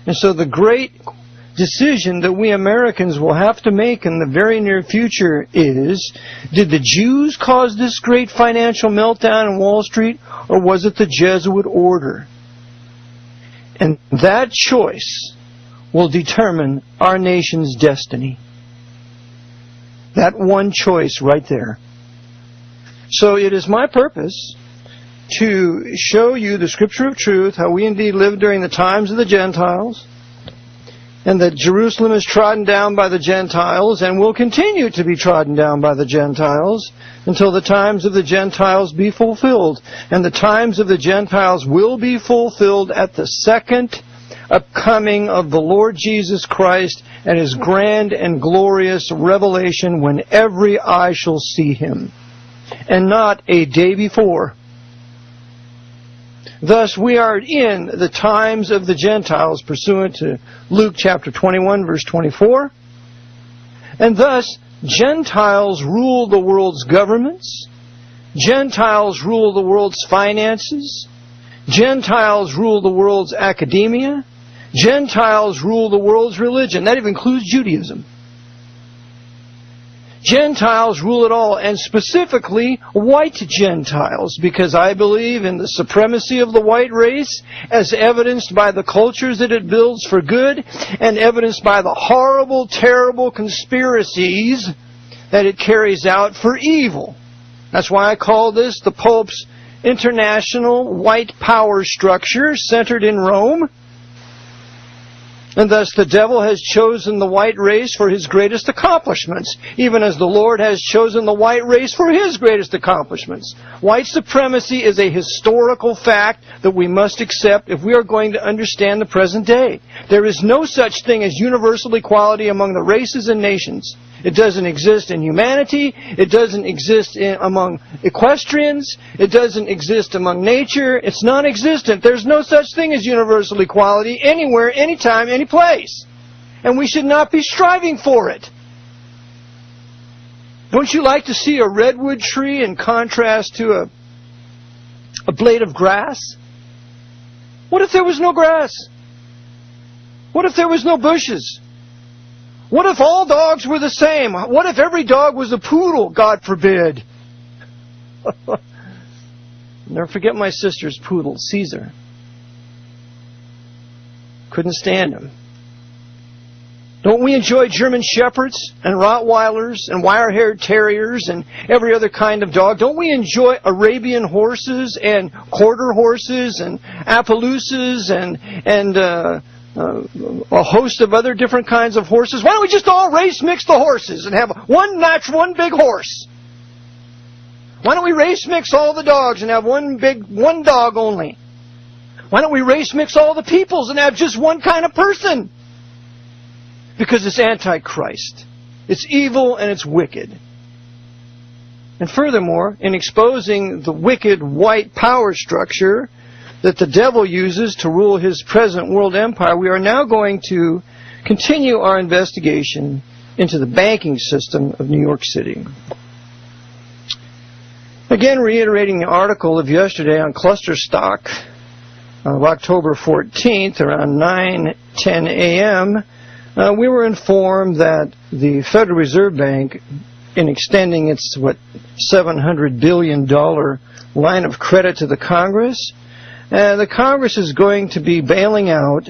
Speaker 1: And so the great decision that we Americans will have to make in the very near future is, did the Jews cause this great financial meltdown in Wall Street, or was it the Jesuit order? And that choice will determine our nation's destiny. That one choice right there. So it is my purpose to show you the Scripture of truth, how we indeed lived during the times of the Gentiles, and that Jerusalem is trodden down by the Gentiles and will continue to be trodden down by the Gentiles until the times of the Gentiles be fulfilled. And the times of the Gentiles will be fulfilled at the second upcoming of the Lord Jesus Christ and His grand and glorious revelation, when every eye shall see Him, and not a day before. Thus, we are in the times of the Gentiles, pursuant to Luke chapter 21, verse 24. And thus, Gentiles rule the world's governments. Gentiles rule the world's finances. Gentiles rule the world's academia. Gentiles rule the world's religion. That even includes Judaism. Gentiles rule it all, and specifically white Gentiles, because I believe in the supremacy of the white race as evidenced by the cultures that it builds for good and evidenced by the horrible, terrible conspiracies that it carries out for evil. That's why I call this the Pope's international white power structure centered in Rome. And thus the devil has chosen the white race for his greatest accomplishments, even as the Lord has chosen the white race for His greatest accomplishments. White supremacy is a historical fact that we must accept if we are going to understand the present day. There is no such thing as universal equality among the races and nations. It doesn't exist in humanity. It doesn't exist among equestrians. It doesn't exist among nature. It's non-existent. There's no such thing as universal equality anywhere, anytime, any place. And we should not be striving for it. Don't you like to see a redwood tree in contrast to a blade of grass? What if there was no grass? What if there was no bushes? What if all dogs were the same? What if every dog was a poodle? God forbid. Never forget my sister's poodle, Caesar. Couldn't stand him. Don't we enjoy German Shepherds and Rottweilers and wire-haired terriers and every other kind of dog? Don't we enjoy Arabian horses and quarter horses and Appaloosas and a host of other different kinds of horses? Why don't we just all race mix the horses and have one big horse? Why don't we race mix all the dogs and have one dog only? Why don't we race mix all the peoples and have just one kind of person? Because it's Antichrist. It's evil and it's wicked. And furthermore, in exposing the wicked white power structure that the devil uses to rule his present world empire, we are now going to continue our investigation into the banking system of New York City. Again, reiterating the article of yesterday on cluster stock of October 14th around 9:10 a.m., we were informed that the Federal Reserve Bank, in extending its, $700 billion line of credit to the Congress, the Congress is going to be bailing out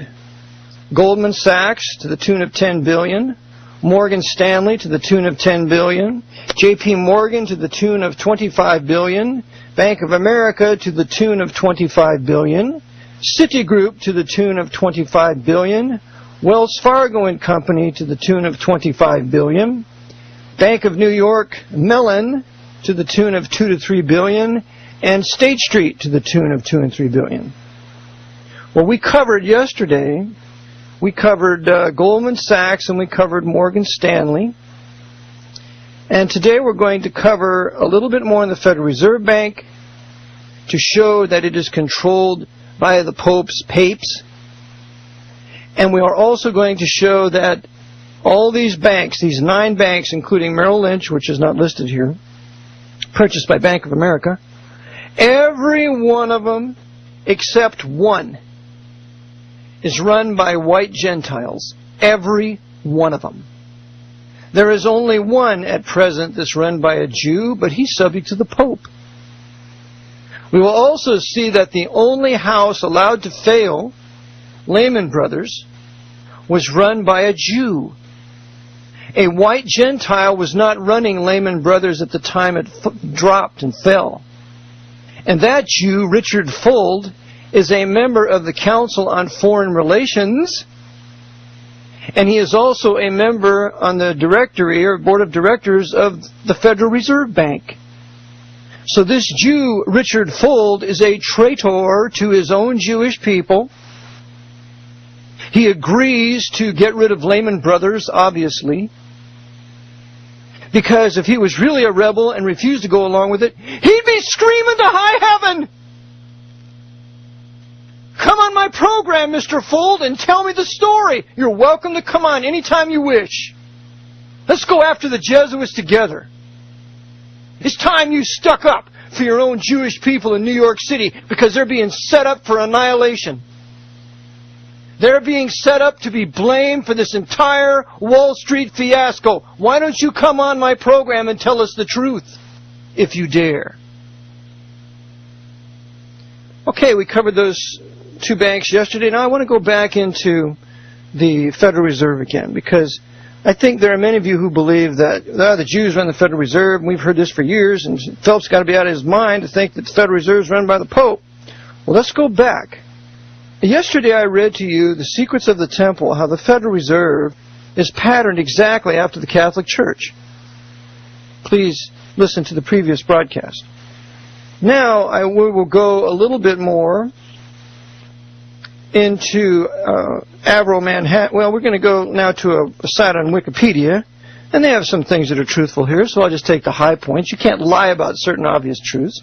Speaker 1: Goldman Sachs to the tune of $10 billion, Morgan Stanley to the tune of $10 billion, J.P. Morgan to the tune of $25 billion, Bank of America to the tune of $25 billion, Citigroup to the tune of $25 billion, Wells Fargo and Company to the tune of $25 billion, Bank of New York Mellon to the tune of $2 to $3 billion, and State Street to the tune of $2 and $3 billion. Well, we covered yesterday, we covered Goldman Sachs and we covered Morgan Stanley. And today we're going to cover a little bit more on the Federal Reserve Bank to show that it is controlled by the Pope's papes. And we are also going to show that all these banks, these 9 banks, including Merrill Lynch, which is not listed here, purchased by Bank of America, every one of them except one is run by white Gentiles. Every one of them. There is only one at present that's run by a Jew, but he's subject to the Pope. We will also see that the only house allowed to fail, Lehman Brothers, was run by a Jew. A white Gentile was not running Lehman Brothers at the time it dropped and fell. And that Jew, Richard Fuld, is a member of the Council on Foreign Relations, and he is also a member on the directory or board of directors of the Federal Reserve Bank. So this Jew, Richard Fuld, is a traitor to his own Jewish people. He agrees to get rid of Lehman Brothers, obviously, because if he was really a rebel and refused to go along with it, he'd be screaming to high heaven. Come on my program, Mr. Fuld, and tell me the story. You're welcome to come on anytime you wish. Let's go after the Jesuits together. It's time you stuck up for your own Jewish people in New York City because they're being set up for annihilation. They're being set up to be blamed for this entire Wall Street fiasco. Why don't you come on my program and tell us the truth, if you dare? Okay, we covered those two banks yesterday. Now I want to go back into the Federal Reserve again, because I think there are many of you who believe that the Jews run the Federal Reserve, and we've heard this for years, and Phelps got to be out of his mind to think that the Federal Reserve is run by the Pope. Well, let's go back. Yesterday I read to you The Secrets of the Temple, how the Federal Reserve is patterned exactly after the Catholic Church. Please listen to the previous broadcast. Now we will go a little bit more into Avro Manhattan. Well, we're going to go now to a site on Wikipedia, and they have some things that are truthful here, so I'll just take the high points. You can't lie about certain obvious truths.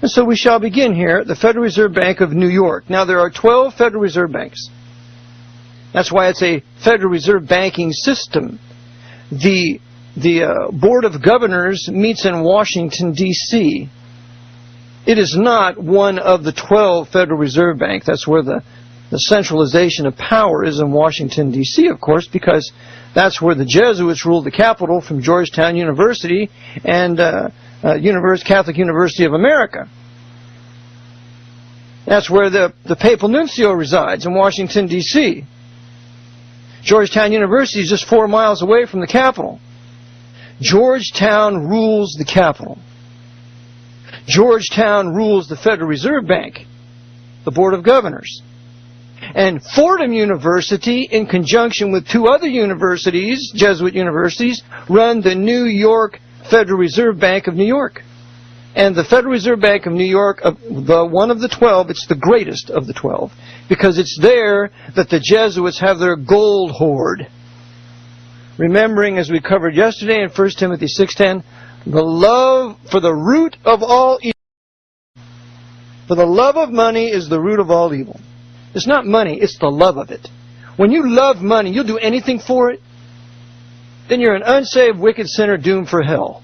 Speaker 1: And so we shall begin here at the Federal Reserve Bank of New York. Now, there are 12 Federal Reserve Banks. That's why it's a Federal Reserve banking system. The Board of Governors meets in Washington, D.C. It is not one of the 12 Federal Reserve Banks. That's where the centralization of power is in Washington, D.C., of course, because that's where the Jesuits ruled the capital from Georgetown University and Catholic University of America. That's where the Papal Nuncio resides, in Washington, D.C. Georgetown University is just 4 miles away from the capital. Georgetown rules the capital. Georgetown rules the Federal Reserve Bank, the Board of Governors. And Fordham University, in conjunction with two other universities, Jesuit universities, run the New York Federal Reserve Bank of New York. And the Federal Reserve Bank of New York, the one of the 12, it's the greatest of the 12, because it's there that the Jesuits have their gold hoard. Remembering, as we covered yesterday in 1 Timothy 6:10, the love for the root of all evil. For the love of money is the root of all evil. It's not money, it's the love of it. When you love money, you'll do anything for it. Then you're an unsaved, wicked sinner doomed for hell.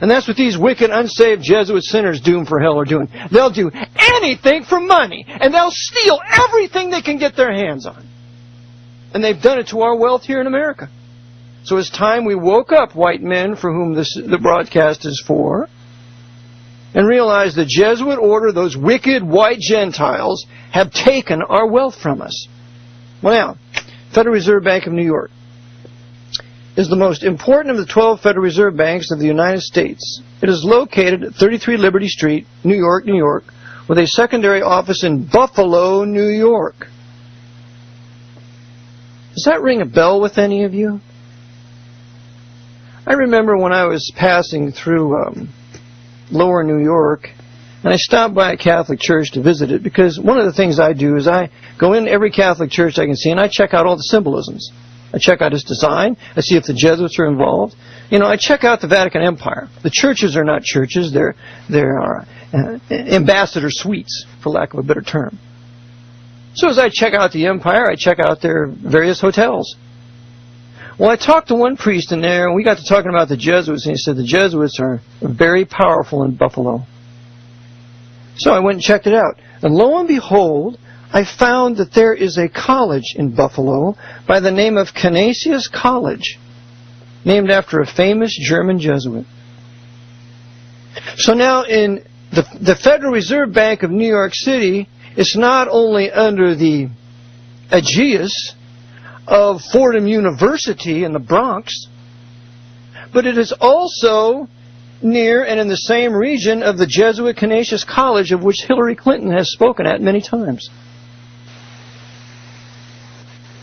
Speaker 1: And that's what these wicked, unsaved Jesuit sinners doomed for hell are doing. They'll do anything for money, and they'll steal everything they can get their hands on. And they've done it to our wealth here in America. So it's time we woke up, white men, for whom the broadcast is for, and realized the Jesuit order, those wicked white Gentiles, have taken our wealth from us. Well, now, Federal Reserve Bank of New York is the most important of the 12 Federal Reserve Banks of the United States. It is located at 33 Liberty Street, New York, New York, with a secondary office in Buffalo, New York. Does that ring a bell with any of you? I remember when I was passing through Lower New York, and I stopped by a Catholic church to visit it, because one of the things I do is I go in every Catholic church I can see, and I check out all the symbolisms. I check out its design. I see if the Jesuits are involved. You know, I check out the Vatican Empire. The churches are not churches. They're ambassador suites, for lack of a better term. So as I check out the empire, I check out their various hotels. Well, I talked to one priest in there, and we got to talking about the Jesuits, and he said the Jesuits are very powerful in Buffalo. So I went and checked it out. And lo and behold, I found that there is a college in Buffalo by the name of Canisius College, named after a famous German Jesuit. So now in the Federal Reserve Bank of New York City, it's not only under the aegis of Fordham University in the Bronx, but it is also near and in the same region of the Jesuit Canisius College, of which Hillary Clinton has spoken at many times.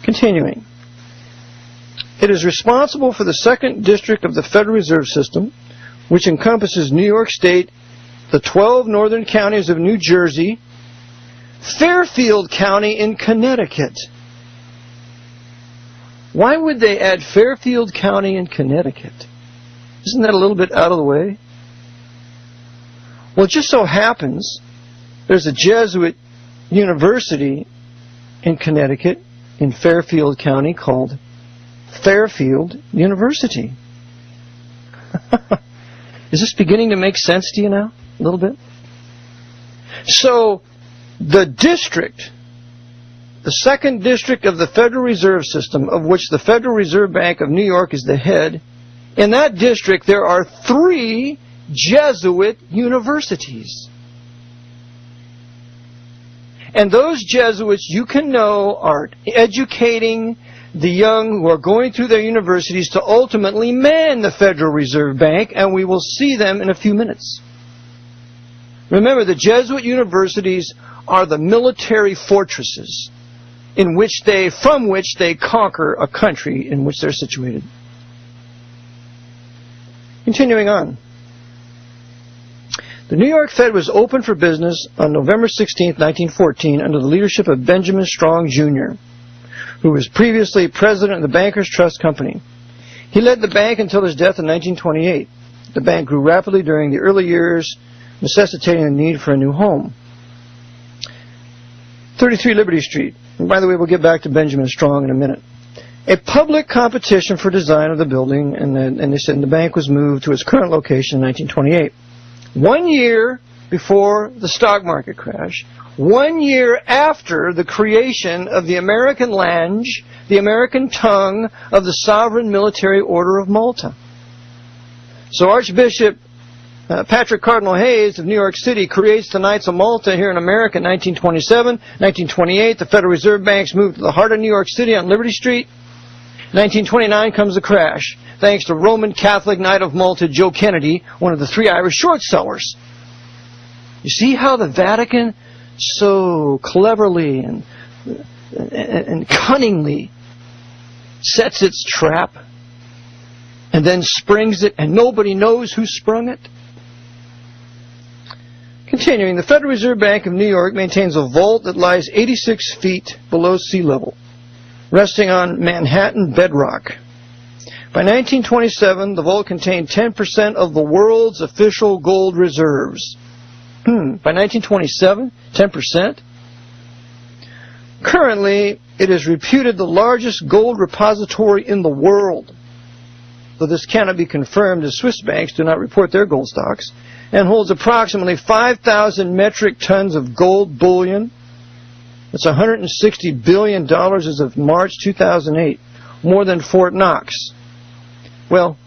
Speaker 1: Continuing. It is responsible for the 2nd District of the Federal Reserve System, which encompasses New York State, the 12 northern counties of New Jersey, Fairfield County in Connecticut. Why would they add Fairfield County in Connecticut? Isn't that a little bit out of the way? Well, it just so happens there's a Jesuit university in Connecticut, in Fairfield County, called Fairfield University. Is this beginning to make sense to you now? A little bit? So, the district, the 2nd District of the Federal Reserve System, of which the Federal Reserve Bank of New York is the head, in that district there are 3 Jesuit universities. And those Jesuits, you can know, are educating the young who are going through their universities to ultimately man the Federal Reserve Bank, and we will see them in a few minutes. Remember, the Jesuit universities are the military fortresses from which they conquer a country in which they're situated. Continuing on. The New York Fed was opened for business on November 16, 1914, under the leadership of Benjamin Strong, Jr., who was previously president of the Bankers Trust Company. He led the bank until his death in 1928. The bank grew rapidly during the early years, necessitating the need for a new home. 33 Liberty Street. And by the way, we'll get back to Benjamin Strong in a minute. A public competition for design of the building, and they said the bank was moved to its current location in 1928. 1 year before the stock market crash, 1 year after the creation of the American language, the American tongue of the Sovereign Military Order of Malta. So Archbishop Patrick Cardinal Hayes of New York City creates the Knights of Malta here in America in 1927. 1928, the Federal Reserve Banks moved to the heart of New York City on Liberty Street. 1929 comes the crash, thanks to Roman Catholic Knight of Malta Joe Kennedy, one of the 3 Irish short sellers. You see how the Vatican so cleverly and cunningly sets its trap and then springs it, and nobody knows who sprung it? Continuing, the Federal Reserve Bank of New York maintains a vault that lies 86 feet below sea level, resting on Manhattan bedrock. By 1927, the vault contained 10% of the world's official gold reserves. By 1927, 10%? Currently, it is reputed the largest gold repository in the world, though this cannot be confirmed as Swiss banks do not report their gold stocks, and holds approximately 5,000 metric tons of gold bullion. That's $160 billion as of March 2008, more than Fort Knox. Well,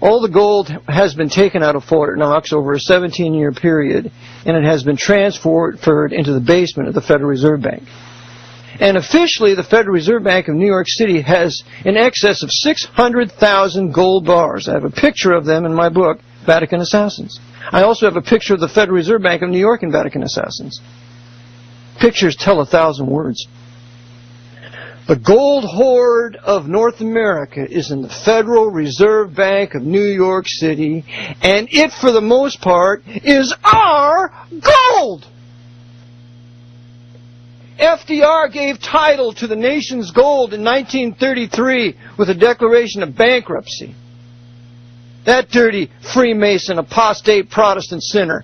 Speaker 1: all the gold has been taken out of Fort Knox over a 17-year period, and it has been transferred into the basement of the Federal Reserve Bank. And officially, the Federal Reserve Bank of New York City has in excess of 600,000 gold bars. I have a picture of them in my book, Vatican Assassins. I also have a picture of the Federal Reserve Bank of New York in Vatican Assassins. Pictures tell 1,000 words. The gold hoard of North America is in the Federal Reserve Bank of New York City, and it, for the most part, is our gold! FDR gave title to the nation's gold in 1933 with a declaration of bankruptcy. That dirty Freemason, apostate Protestant sinner.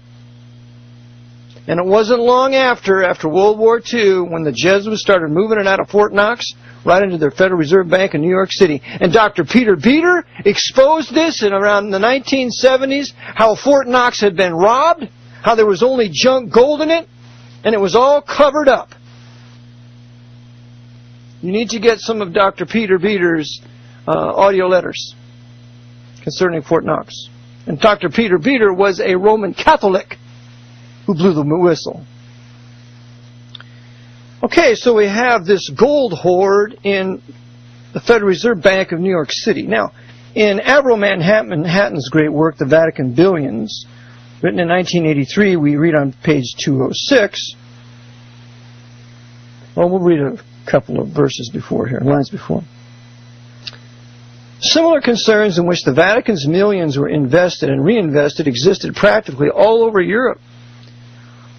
Speaker 1: And it wasn't long after World War II, when the Jesuits started moving it out of Fort Knox right into their Federal Reserve Bank in New York City. And Dr. Peter Beater exposed this in around the 1970s, how Fort Knox had been robbed, how there was only junk gold in it, and it was all covered up. You need to get some of Dr. Peter Beater's audio letters concerning Fort Knox. And Dr. Peter Beater was a Roman Catholic who blew the whistle. Okay, so we have this gold hoard in the Federal Reserve Bank of New York City. Now, in Averell Manhattan's great work, The Vatican Billions, written in 1983, we read on page 206. Well, we'll read a couple of verses before here, lines before. Similar concerns in which the Vatican's millions were invested and reinvested existed practically all over Europe.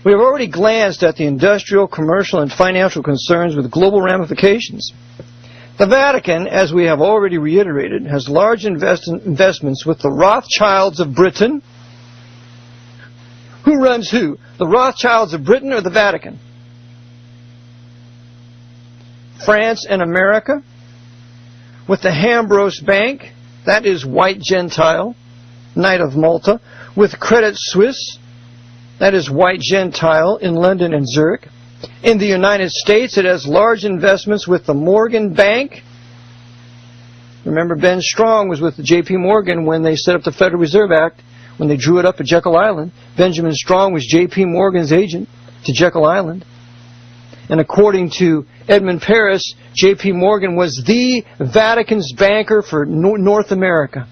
Speaker 1: We have already glanced at the industrial, commercial, and financial concerns with global ramifications. The Vatican, as we have already reiterated, has large investments with the Rothschilds of Britain. Who runs who? The Rothschilds of Britain or the Vatican? France and America. With the Hambros Bank, that is White Gentile, Knight of Malta. With Credit Suisse, that is White Gentile in London and Zurich. In the United States, it has large investments with the Morgan Bank. Remember, Ben Strong was with the J.P. Morgan when they set up the Federal Reserve Act, when they drew it up at Jekyll Island. Benjamin Strong was J.P. Morgan's agent to Jekyll Island. And according to Edmund Paris, J.P. Morgan was the Vatican's banker for North America.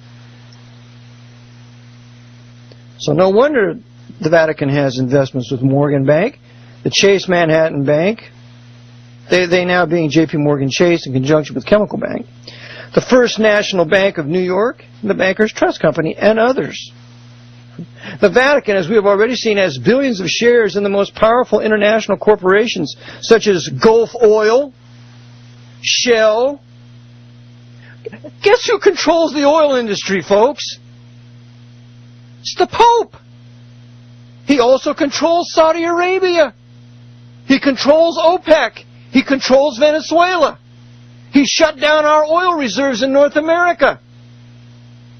Speaker 1: So no wonder the Vatican has investments with Morgan Bank, the Chase Manhattan Bank, they now being J.P. Morgan Chase in conjunction with Chemical Bank, the First National Bank of New York, the Bankers Trust Company, and others. The Vatican, as we have already seen, has billions of shares in the most powerful international corporations such as Gulf Oil, Shell. Guess who controls the oil industry, folks? It's the Pope. He also controls Saudi Arabia. He controls OPEC. He controls Venezuela. He shut down our oil reserves in North America.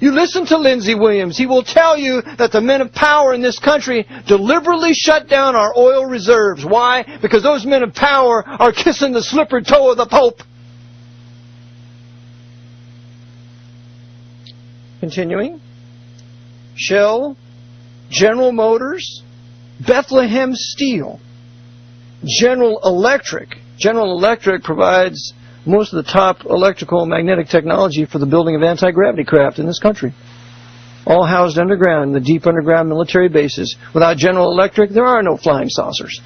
Speaker 1: You listen to Lindsey Williams. He will tell you that the men of power in this country deliberately shut down our oil reserves. Why? Because those men of power are kissing the slippered toe of the Pope. Continuing. Shell, General Motors, Bethlehem Steel, General Electric. General Electric provides most of the top electrical and magnetic technology for the building of anti-gravity craft in this country. All housed underground in the deep underground military bases. Without General Electric, there are no flying saucers.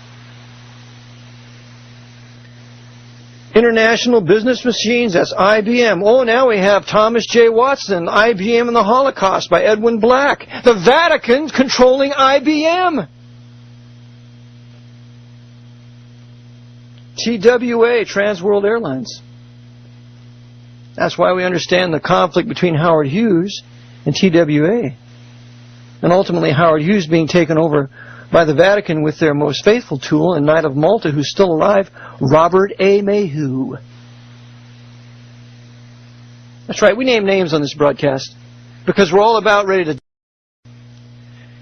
Speaker 1: International Business Machines, that's IBM. Oh, now we have Thomas J. Watson, IBM and the Holocaust by Edwin Black. The Vatican controlling IBM. TWA, Trans World Airlines. That's why we understand the conflict between Howard Hughes and TWA. And ultimately Howard Hughes being taken over by the Vatican with their most faithful tool and Knight of Malta, who's still alive, Robert A. Mayhew. That's right, we name names on this broadcast because we're all about ready to...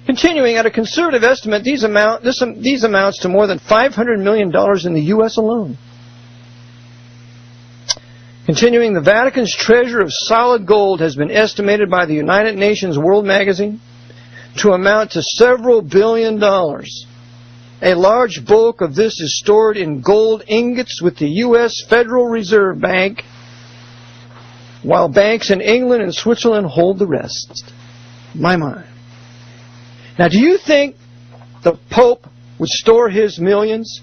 Speaker 1: Continuing, at a conservative estimate, these amounts to more than $500 million in the U.S. alone. Continuing, the Vatican's treasure of solid gold has been estimated by the United Nations World Magazine to amount to several $billion. A large bulk of this is stored in gold ingots with the U.S. Federal Reserve Bank, while banks in England and Switzerland hold the rest. My. Now, do you think the Pope would store his millions,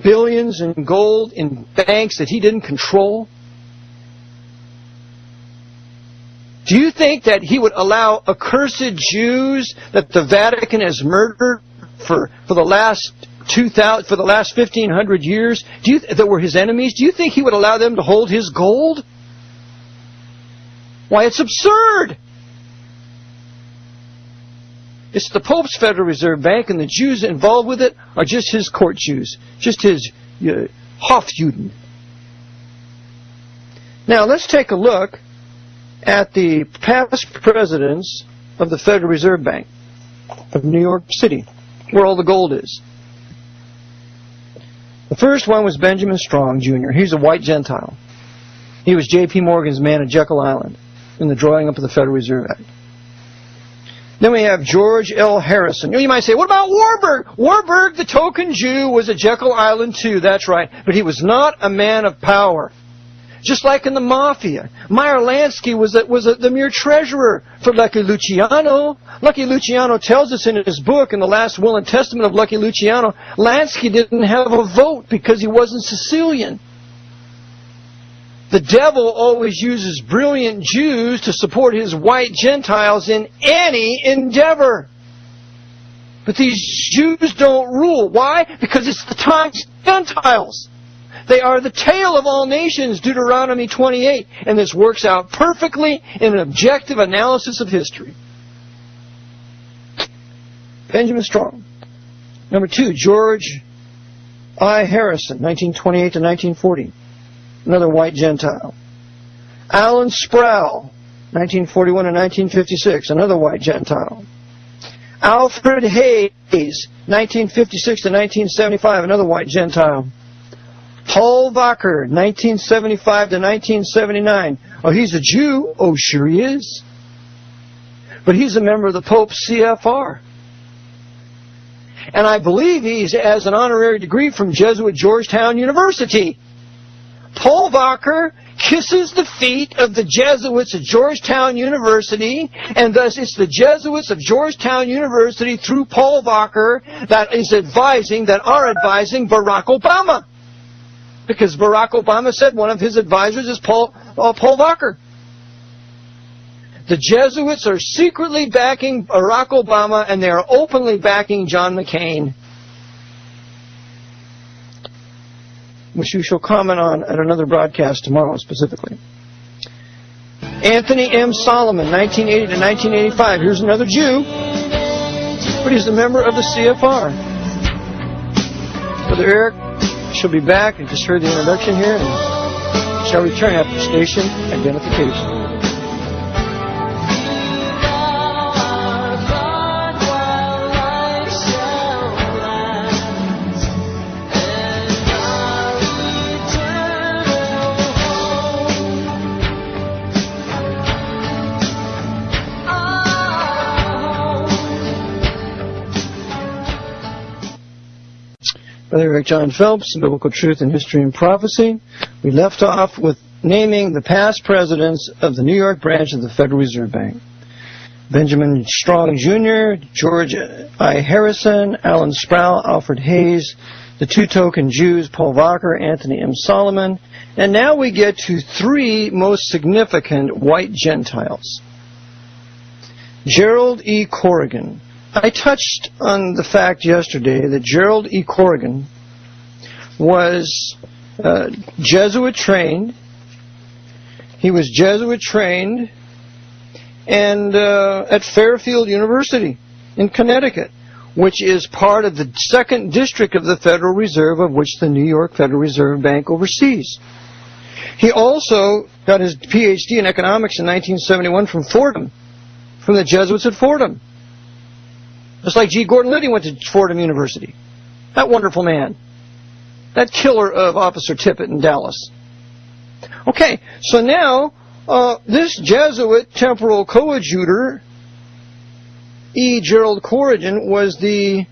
Speaker 1: billions in gold in banks that he didn't control? Do you think that he would allow accursed Jews that the Vatican has murdered for the last 1,500 years, that were his enemies? Do you think he would allow them to hold his gold? Why, it's absurd. It's the Pope's Federal Reserve Bank, and the Jews involved with it are just his court Jews, just his Hofjuden. Now, let's take a look at the past presidents of the Federal Reserve Bank. of New York City, where all the gold is. The first one was Benjamin Strong, Jr. He's a white Gentile. He was J.P. Morgan's man at Jekyll Island in the drawing up of the Federal Reserve Act. Then we have George L. Harrison. You might say, what about Warburg? Warburg, the token Jew, was at Jekyll Island too. That's right. But he was not a man of power. Just like in the Mafia. Meyer Lansky was the mere treasurer for Lucky Luciano. Lucky Luciano tells us in his book, in the last will and testament of Lucky Luciano, Lansky didn't have a vote because he wasn't Sicilian. The devil always uses brilliant Jews to support his white Gentiles in any endeavor. But these Jews don't rule. Why? Because it's the times of Gentiles. They are the tail of all nations, Deuteronomy 28. And this works out perfectly in an objective analysis of history. Benjamin Strong. Number 2, George I. Harrison, 1928 to 1940. Another white Gentile. Alan Sproul, 1941 to 1956. Another white Gentile. Alfred Hayes, 1956 to 1975. Another white Gentile. Paul Wacker, 1975 to 1979. Oh, he's a Jew? Oh, sure he is. But he's a member of the Pope's CFR. And I believe he has an honorary degree from Jesuit Georgetown University. Paul Wacker kisses the feet of the Jesuits at Georgetown University, and thus it's the Jesuits of Georgetown University through Paul Wacker that are advising Barack Obama. Because Barack Obama said one of his advisors is Paul Wacker. The Jesuits are secretly backing Barack Obama, and they are openly backing John McCain, which we shall comment on at another broadcast tomorrow specifically. Anthony M. Solomon, 1980 to 1985. Here's another Jew, but he's a member of the CFR. Brother Eric shall be back. I just heard the introduction here, and shall return after station identification. Brother Eric Jon Phelps, Biblical Truth in History and Prophecy. We left off with naming the past presidents of the New York branch of the Federal Reserve Bank. Benjamin Strong Jr., George I. Harrison, Alan Sproul, Alfred Hayes, the two token Jews, Paul Wacker, Anthony M. Solomon, and now we get to 3 most significant white Gentiles. Gerald E. Corrigan. I touched on the fact yesterday that Gerald E. Corrigan was Jesuit trained. He was Jesuit trained and at Fairfield University in Connecticut, which is part of the 2nd District of the Federal Reserve, of which the New York Federal Reserve Bank oversees. He also got his Ph.D. in economics in 1971 from Fordham, from the Jesuits at Fordham. Just like G. Gordon Liddy went to Fordham University. That wonderful man. That killer of Officer Tippit in Dallas. Okay, so now this Jesuit temporal coadjutor, E. Gerald Corrigan, was the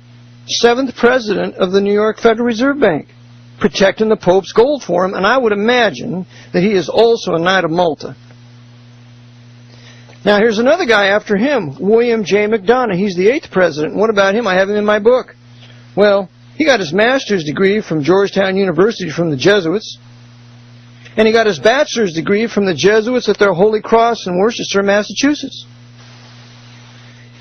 Speaker 1: 7th president of the New York Federal Reserve Bank, protecting the Pope's gold for him, and I would imagine that he is also a Knight of Malta. Now, here's another guy after him, William J. McDonough. He's the 8th president. What about him? I have him in my book. Well, he got his master's degree from Georgetown University from the Jesuits, and he got his bachelor's degree from the Jesuits at their Holy Cross in Worcester, Massachusetts.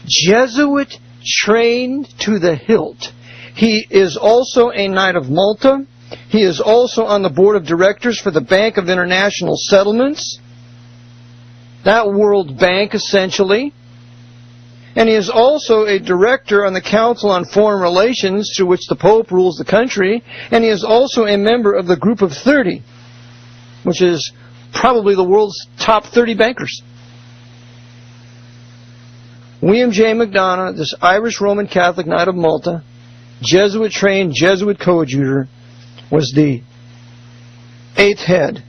Speaker 1: Jesuit trained to the hilt. He is also a Knight of Malta. He is also on the board of directors for the Bank of International Settlements, that World Bank, essentially. And he is also a director on the Council on Foreign Relations, through which the Pope rules the country. And he is also a member of the Group of 30, which is probably the world's top 30 bankers. William J. McDonough, this Irish Roman Catholic Knight of Malta, Jesuit-trained, Jesuit coadjutor, was the 8th head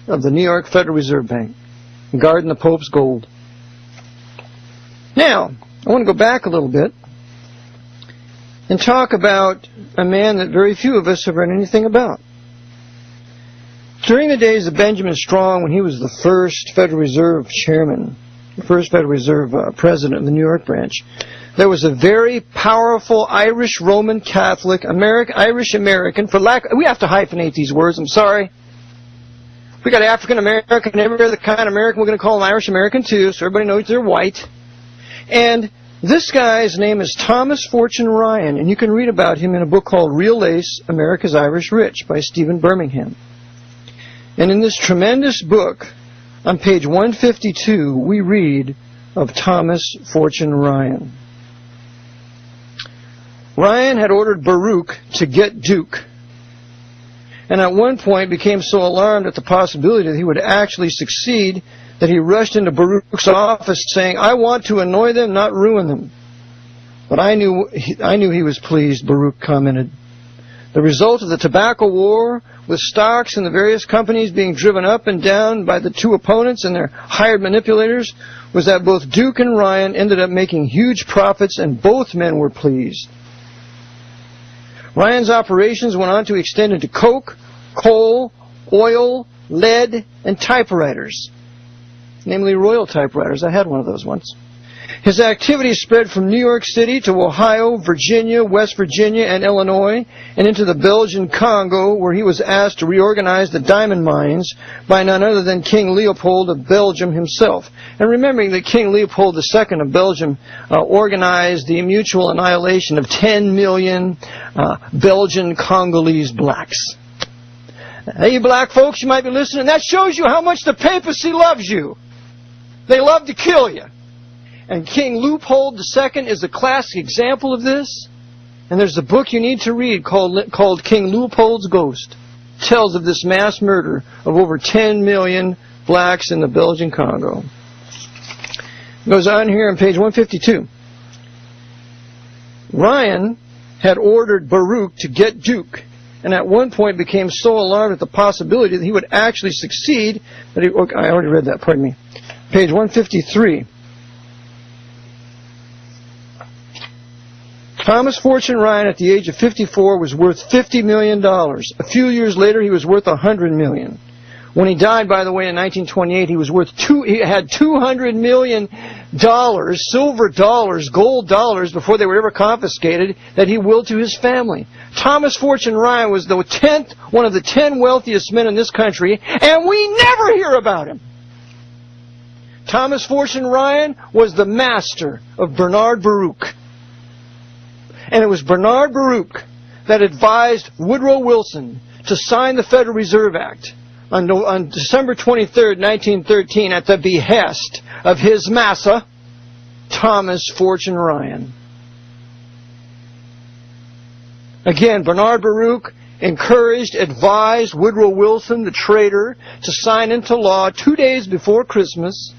Speaker 1: of the New York Federal Reserve Bank, guarding the Pope's gold. Now, I want to go back a little bit and talk about a man that very few of us have read anything about. During the days of Benjamin Strong, when he was the first Federal Reserve chairman, the first Federal Reserve president of the New York branch, there was a very powerful Irish Roman Catholic, Irish American, we have to hyphenate these words, I'm sorry. We got African American, every other kind of American, we're going to call them Irish American too, so everybody knows they're white. And this guy's name is Thomas Fortune Ryan, and you can read about him in a book called Real Lace, America's Irish Rich by Stephen Birmingham. And in this tremendous book, on page 152, we read of Thomas Fortune Ryan. Ryan had ordered Baruch to get Duke, and at one point became so alarmed at the possibility that he would actually succeed that he rushed into Baruch's office saying, "I want to annoy them, not ruin them." But I knew he was pleased, Baruch commented. The result of the tobacco war, with stocks in the various companies being driven up and down by the two opponents and their hired manipulators, was that both Duke and Ryan ended up making huge profits, and both men were pleased. Ryan's operations went on to extend into coke, coal, oil, lead, and typewriters, namely Royal typewriters. I had one of those once. His activities spread from New York City to Ohio, Virginia, West Virginia, and Illinois, and into the Belgian Congo, where he was asked to reorganize the diamond mines by none other than King Leopold of Belgium himself. And remembering that King Leopold II of Belgium organized the mutual annihilation of 10 million Belgian Congolese blacks. Hey, you black folks, you might be listening. That shows you how much the papacy loves you. They love to kill you. And King Leopold II is a classic example of this. And there's a book you need to read called King Leopold's Ghost. It tells of this mass murder of over 10 million blacks in the Belgian Congo. It goes on here on page 152. Ryan had ordered Baruch to get Duke, and at one point became so alarmed at the possibility that he would actually succeed that he... Okay, I already read that, pardon me. Page 153. Thomas Fortune Ryan, at the age of 54, was worth $50 million. A few years later, he was worth $100 million. When he died, by the way, in 1928, he had $200 million, silver dollars, gold dollars, before they were ever confiscated, that he willed to his family. Thomas Fortune Ryan was one of the 10 wealthiest men in this country, and we never hear about him. Thomas Fortune Ryan was the master of Bernard Baruch. And it was Bernard Baruch that advised Woodrow Wilson to sign the Federal Reserve Act on December 23rd, 1913, at the behest of his massa, Thomas Fortune Ryan. Again, Bernard Baruch advised Woodrow Wilson, the traitor, to sign into law 2 days before Christmas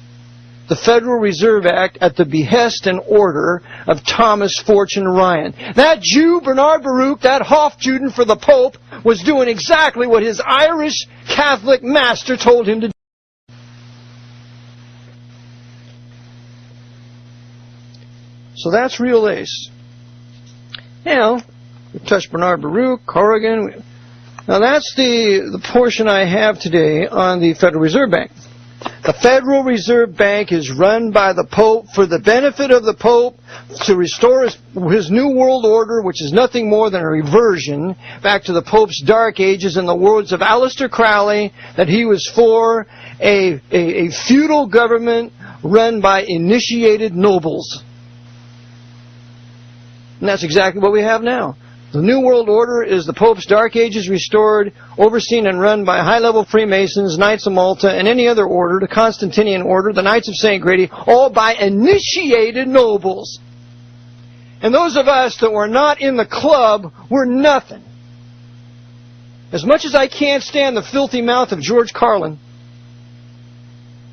Speaker 1: the Federal Reserve Act at the behest and order of Thomas Fortune Ryan. That Jew, Bernard Baruch, that Hofjuden for the Pope, was doing exactly what his Irish Catholic master told him to do. So that's real ace. Now, we've touched Bernard Baruch, Corrigan. Now that's the portion I have today on the Federal Reserve Bank. The Federal Reserve Bank is run by the Pope for the benefit of the Pope to restore his New World Order, which is nothing more than a reversion back to the Pope's Dark Ages, in the words of Aleister Crowley, that he was for a feudal government run by initiated nobles. And that's exactly what we have now. The New World Order is the Pope's Dark Ages restored, overseen and run by high-level Freemasons, Knights of Malta, and any other order, the Constantinian Order, the Knights of St. Grady, all by initiated nobles. And those of us that were not in the club were nothing. As much as I can't stand the filthy mouth of George Carlin,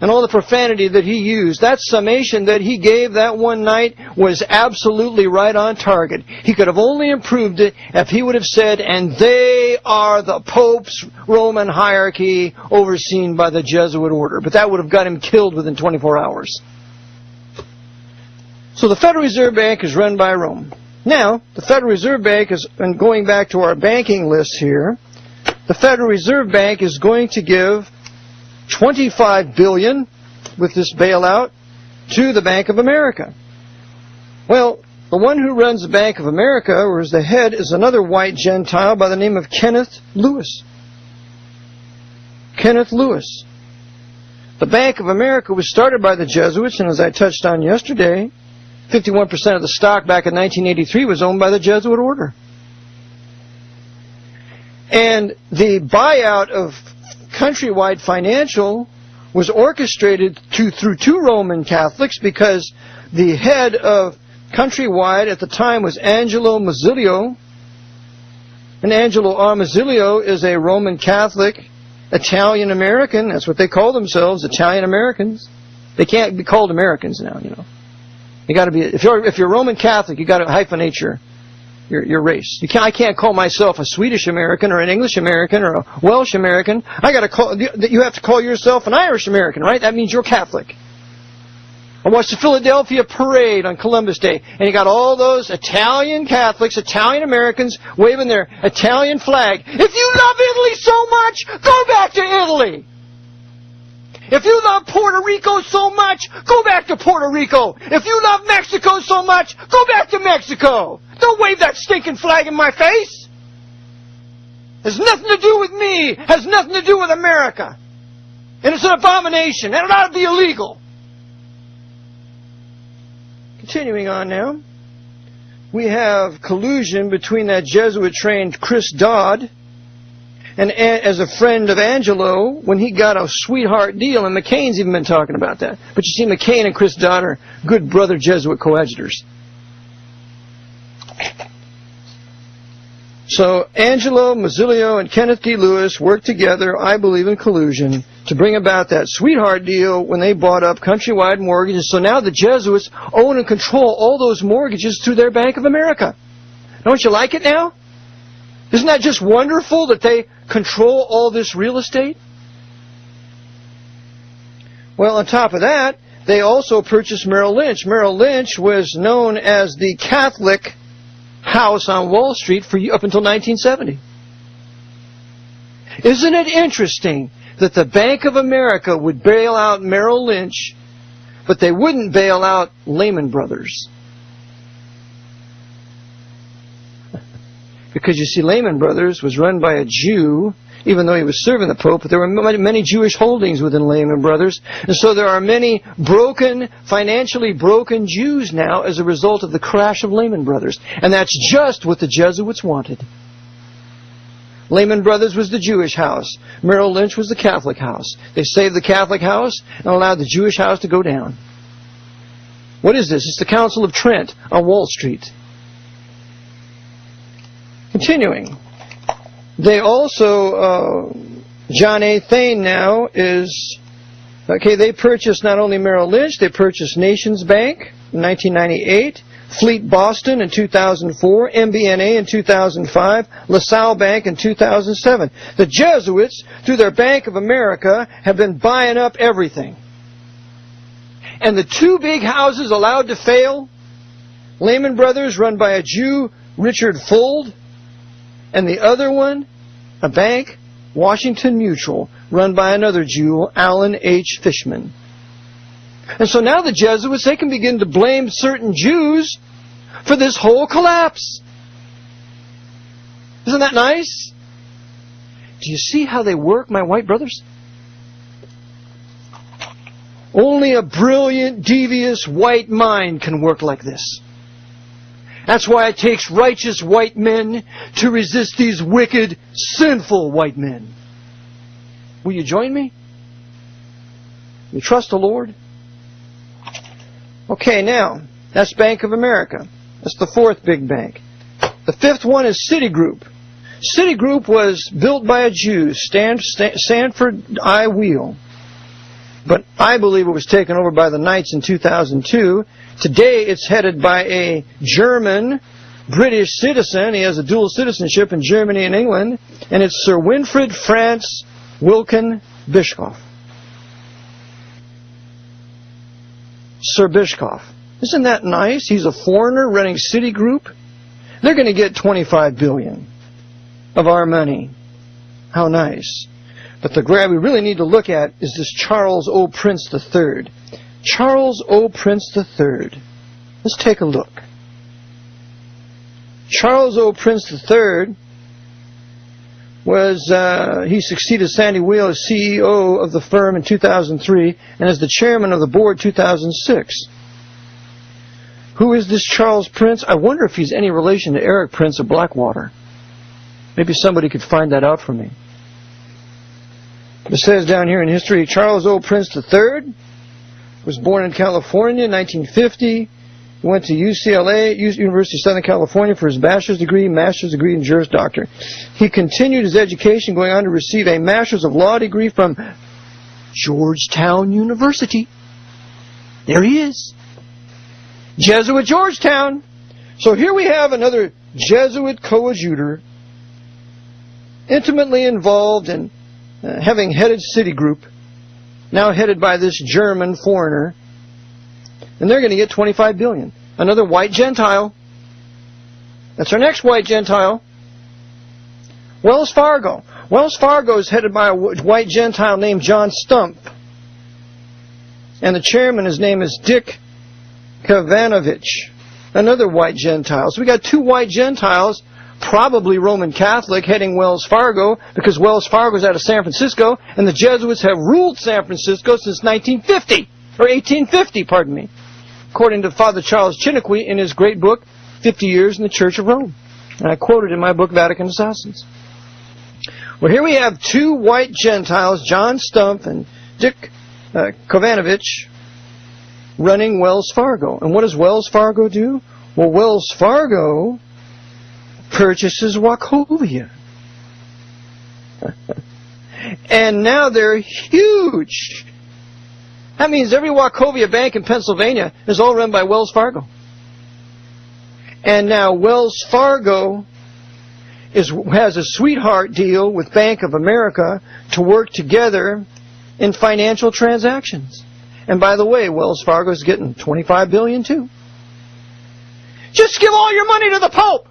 Speaker 1: and all the profanity that he used, that summation that he gave that one night was absolutely right on target. He could have only improved it if he would have said, and they are the Pope's Roman hierarchy overseen by the Jesuit order. But that would have got him killed within 24 hours. So the Federal Reserve Bank is run by Rome. Now, the Federal Reserve Bank is, and going back to our banking list here, the Federal Reserve Bank is going to give $25 billion with this bailout to the Bank of America. Well, the one who runs the Bank of America, or is the head, is another white Gentile by the name of Kenneth Lewis. Kenneth Lewis. The Bank of America was started by the Jesuits, and as I touched on yesterday, 51% of the stock back in 1983 was owned by the Jesuit order. And the buyout of Countrywide Financial was orchestrated through two Roman Catholics, because the head of Countrywide at the time was Angelo Mazzilio. And Angelo Mazzilio is a Roman Catholic Italian American. That's what they call themselves, Italian Americans. They can't be called Americans now, you know. You got to be, if you're Roman Catholic, you got to hyphenate your race. I can't call myself a Swedish American or an English American or a Welsh American. You have to call yourself an Irish American, right? That means you're Catholic. I watched the Philadelphia parade on Columbus Day, and you got all those Italian Catholics, Italian Americans waving their Italian flag. If you love Italy so much, go back to Italy. If you love Puerto Rico so much, go back to Puerto Rico. If you love Mexico so much, go back to Mexico. Don't wave that stinking flag in my face. Has nothing to do with me. Has nothing to do with America. And it's an abomination. And it ought to be illegal. Continuing on now. We have collusion between that Jesuit-trained Chris Dodd and as a friend of Angelo when he got a sweetheart deal, and McCain's even been talking about that. But you see, McCain and Chris Dodd are good brother Jesuit coadjutors. So Angelo Mazzilio and Kenneth D. Lewis worked together, I believe in collusion, to bring about that sweetheart deal when they bought up Countrywide mortgages. So now the Jesuits own and control all those mortgages through their Bank of America. Don't you like it now? Isn't that just wonderful that they control all this real estate? Well, on top of that, they also purchased Merrill Lynch. Merrill Lynch was known as the Catholic house on Wall Street up until 1970. Isn't it interesting that the Bank of America would bail out Merrill Lynch, but they wouldn't bail out Lehman Brothers? Because you see, Lehman Brothers was run by a Jew, even though he was serving the Pope, but there were many Jewish holdings within Lehman Brothers. And so there are many financially broken Jews now as a result of the crash of Lehman Brothers. And that's just what the Jesuits wanted. Lehman Brothers was the Jewish house. Merrill Lynch was the Catholic house. They saved the Catholic house and allowed the Jewish house to go down. What is this? It's the Council of Trent on Wall Street. Continuing. They also, John A. Thain now is, they purchased not only Merrill Lynch, they purchased Nations Bank in 1998, Fleet Boston in 2004, MBNA in 2005, LaSalle Bank in 2007. The Jesuits, through their Bank of America, have been buying up everything. And the two big houses allowed to fail, Lehman Brothers, run by a Jew, Richard Fuld, and the other one, a bank, Washington Mutual, run by another Jew, Allen H. Fishman. And so now the Jesuits, they can begin to blame certain Jews for this whole collapse. Isn't that nice? Do you see how they work, my white brothers? Only a brilliant, devious white mind can work like this. That's why it takes righteous white men to resist these wicked, sinful white men. Will you join me? You trust the Lord? Okay, now, that's Bank of America. That's the fourth big bank. The fifth one is Citigroup. Citigroup was built by a Jew, Sanford I. Wheel. but I believe it was taken over by the Knights in 2002. Today it's headed by a German British citizen. He has a dual citizenship in Germany and England, and it's Sir Winfried Franz Wilken Bischoff. Sir Bischoff. Isn't that nice? He's a foreigner running Citigroup. They're going to get $25 billion of our money. How nice. But the grab we really need to look at is this Charles O. Prince III. Charles O. Prince III. Let's take a look. Charles O. Prince III he succeeded Sandy Weill as CEO of the firm in 2003 and as the chairman of the board 2006. Who is this Charles Prince? I wonder if he's any relation to Eric Prince of Blackwater. Maybe somebody could find that out for me. It says down here in history, Charles O. Prince III was born in California in 1950. He went to UCLA, University of Southern California, for his bachelor's degree, master's degree, and Juris Doctor. He continued his education, going on to receive a master's of law degree from Georgetown University. There he is. Jesuit Georgetown. So here we have another Jesuit coadjutor, intimately involved in having headed Citigroup, now headed by this German foreigner. And they're going to get $25 billion. Another white Gentile. That's our next white Gentile. Wells Fargo. Wells Fargo is headed by a white Gentile named Jon Stump. And the chairman, his name is Dick Kavanovich. Another white Gentile. So we got two white Gentiles, probably Roman Catholic, heading Wells Fargo, because Wells Fargo is out of San Francisco, and the Jesuits have ruled San Francisco since 1950. Or 1850, pardon me. According to Father Charles Chiniquy in his great book, 50 Years in the Church of Rome. And I quoted in my book, Vatican Assassins. Well, here we have two white Gentiles, Jon Stump and Dick Kavanovich, running Wells Fargo. And what does Wells Fargo do? Well, Wells Fargo purchases Wachovia. And now they're huge. That means every Wachovia bank in Pennsylvania is all run by Wells Fargo. And now Wells Fargo has a sweetheart deal with Bank of America to work together in financial transactions. And by the way, Wells Fargo is getting $25 billion too. Just give all your money to the Pope.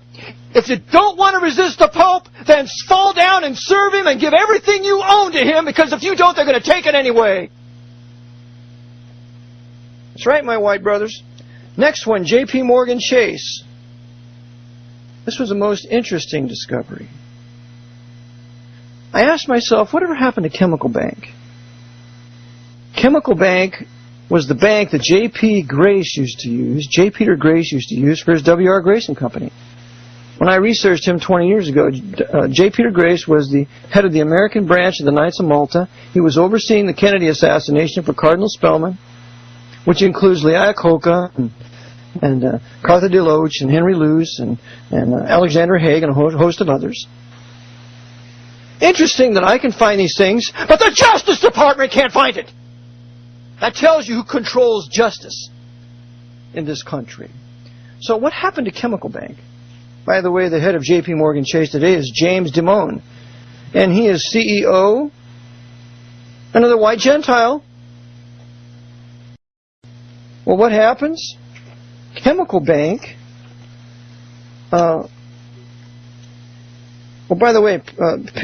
Speaker 1: If you don't want to resist the Pope, then fall down and serve him and give everything you own to him, because if you don't, they're going to take it anyway. That's right, my white brothers. Next one, J.P. Morgan Chase. This was the most interesting discovery. I asked myself, whatever happened to Chemical Bank? Chemical Bank was the bank that J. Grace used to use for his W.R. Grace & Company. When I researched him 20 years ago, J. Peter Grace was the head of the American branch of the Knights of Malta. He was overseeing the Kennedy assassination for Cardinal Spellman, which includes Lee Iacocca and Cartha DeLoach and Henry Luce and Alexander Haig and a host of others. Interesting that I can find these things, but the Justice Department can't find it. That tells you who controls justice in this country. So what happened to Chemical Bank? By the way, the head of J.P. Morgan Chase today is James Dimone, and he is CEO, another white Gentile. Well, what happens? Chemical Bank, well, by the way,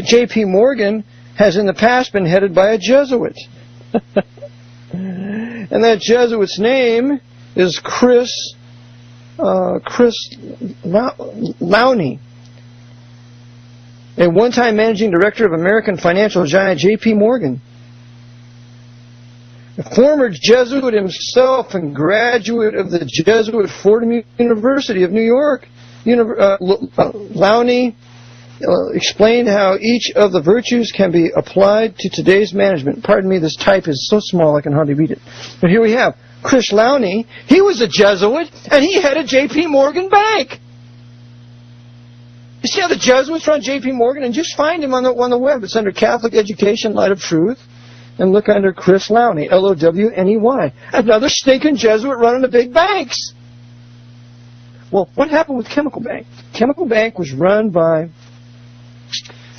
Speaker 1: J.P. Morgan has in the past been headed by a Jesuit. And that Jesuit's name is Chris Lowney, a one-time managing director of American financial giant J.P. Morgan. A former Jesuit himself and graduate of the Jesuit Fordham University of New York, Lowney explained how each of the virtues can be applied to today's management. Pardon me, this type is so small I can hardly read it. But here we have Chris Lowney. He was a Jesuit, and he headed J.P. Morgan Bank. You see how the Jesuits run J.P. Morgan? And just find him on the web. It's under Catholic Education, Light of Truth. and look under Chris Lowney, Lowney. Another stinking Jesuit running the big banks. Well, what happened with Chemical Bank? Chemical Bank was run by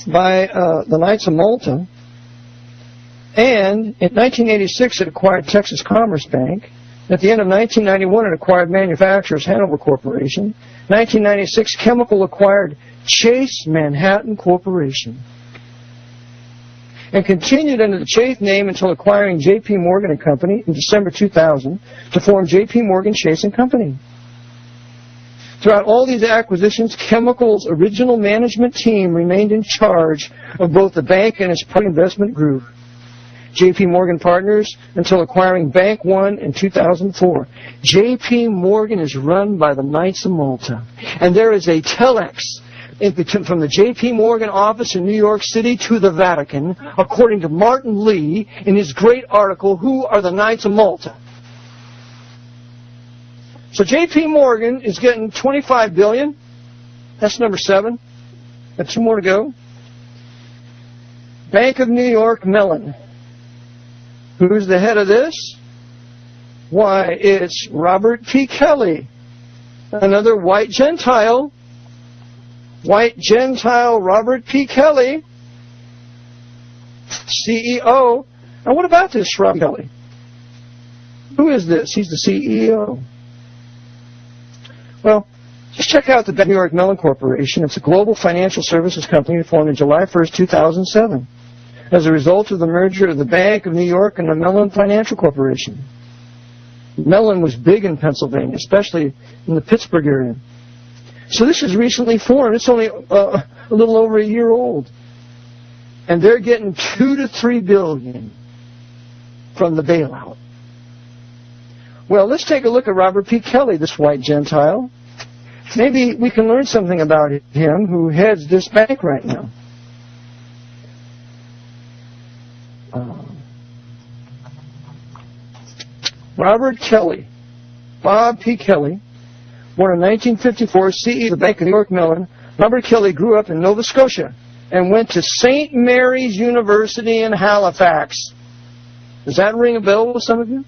Speaker 1: the Knights of Malta, and in 1986 it acquired Texas Commerce Bank. At the end of 1991 it acquired Manufacturers Hanover Corporation. 1996 Chemical acquired Chase Manhattan Corporation, and continued under the Chase name until acquiring J.P. Morgan & Company in December 2000 to form J.P. Morgan Chase & Company. Throughout all these acquisitions, Chemical's original management team remained in charge of both the bank and its private investment group, J.P. Morgan Partners, until acquiring Bank One in 2004. J.P. Morgan is run by the Knights of Malta, and there is a telex from the J.P. Morgan office in New York City to the Vatican, according to Martin Lee in his great article, Who Are the Knights of Malta? So J.P. Morgan is getting $25 billion. That's number 7. Got 2 more to go. Bank of New York Mellon. Who's the head of this? Why, it's Robert P. Kelly, another white Gentile. White Gentile Robert P. Kelly, CEO. Now what about this Robert Kelly? Who is this? He's the CEO. Well, just check out the New York Mellon Corporation. It's a global financial services company formed on July 1st, 2007, as a result of the merger of the Bank of New York and the Mellon Financial Corporation. Mellon was big in Pennsylvania, especially in the Pittsburgh area. So this is recently formed. It's only a little over a year old. And they're getting $2 to $3 billion from the bailout. Well, let's take a look at Robert P. Kelly, this white Gentile. Maybe we can learn something about him, who heads this bank right now. Robert Kelly, Bob P. Kelly, born in 1954, CEO of the Bank of New York Mellon. Robert Kelly grew up in Nova Scotia and went to St. Mary's University in Halifax. Does that ring a bell with some of you?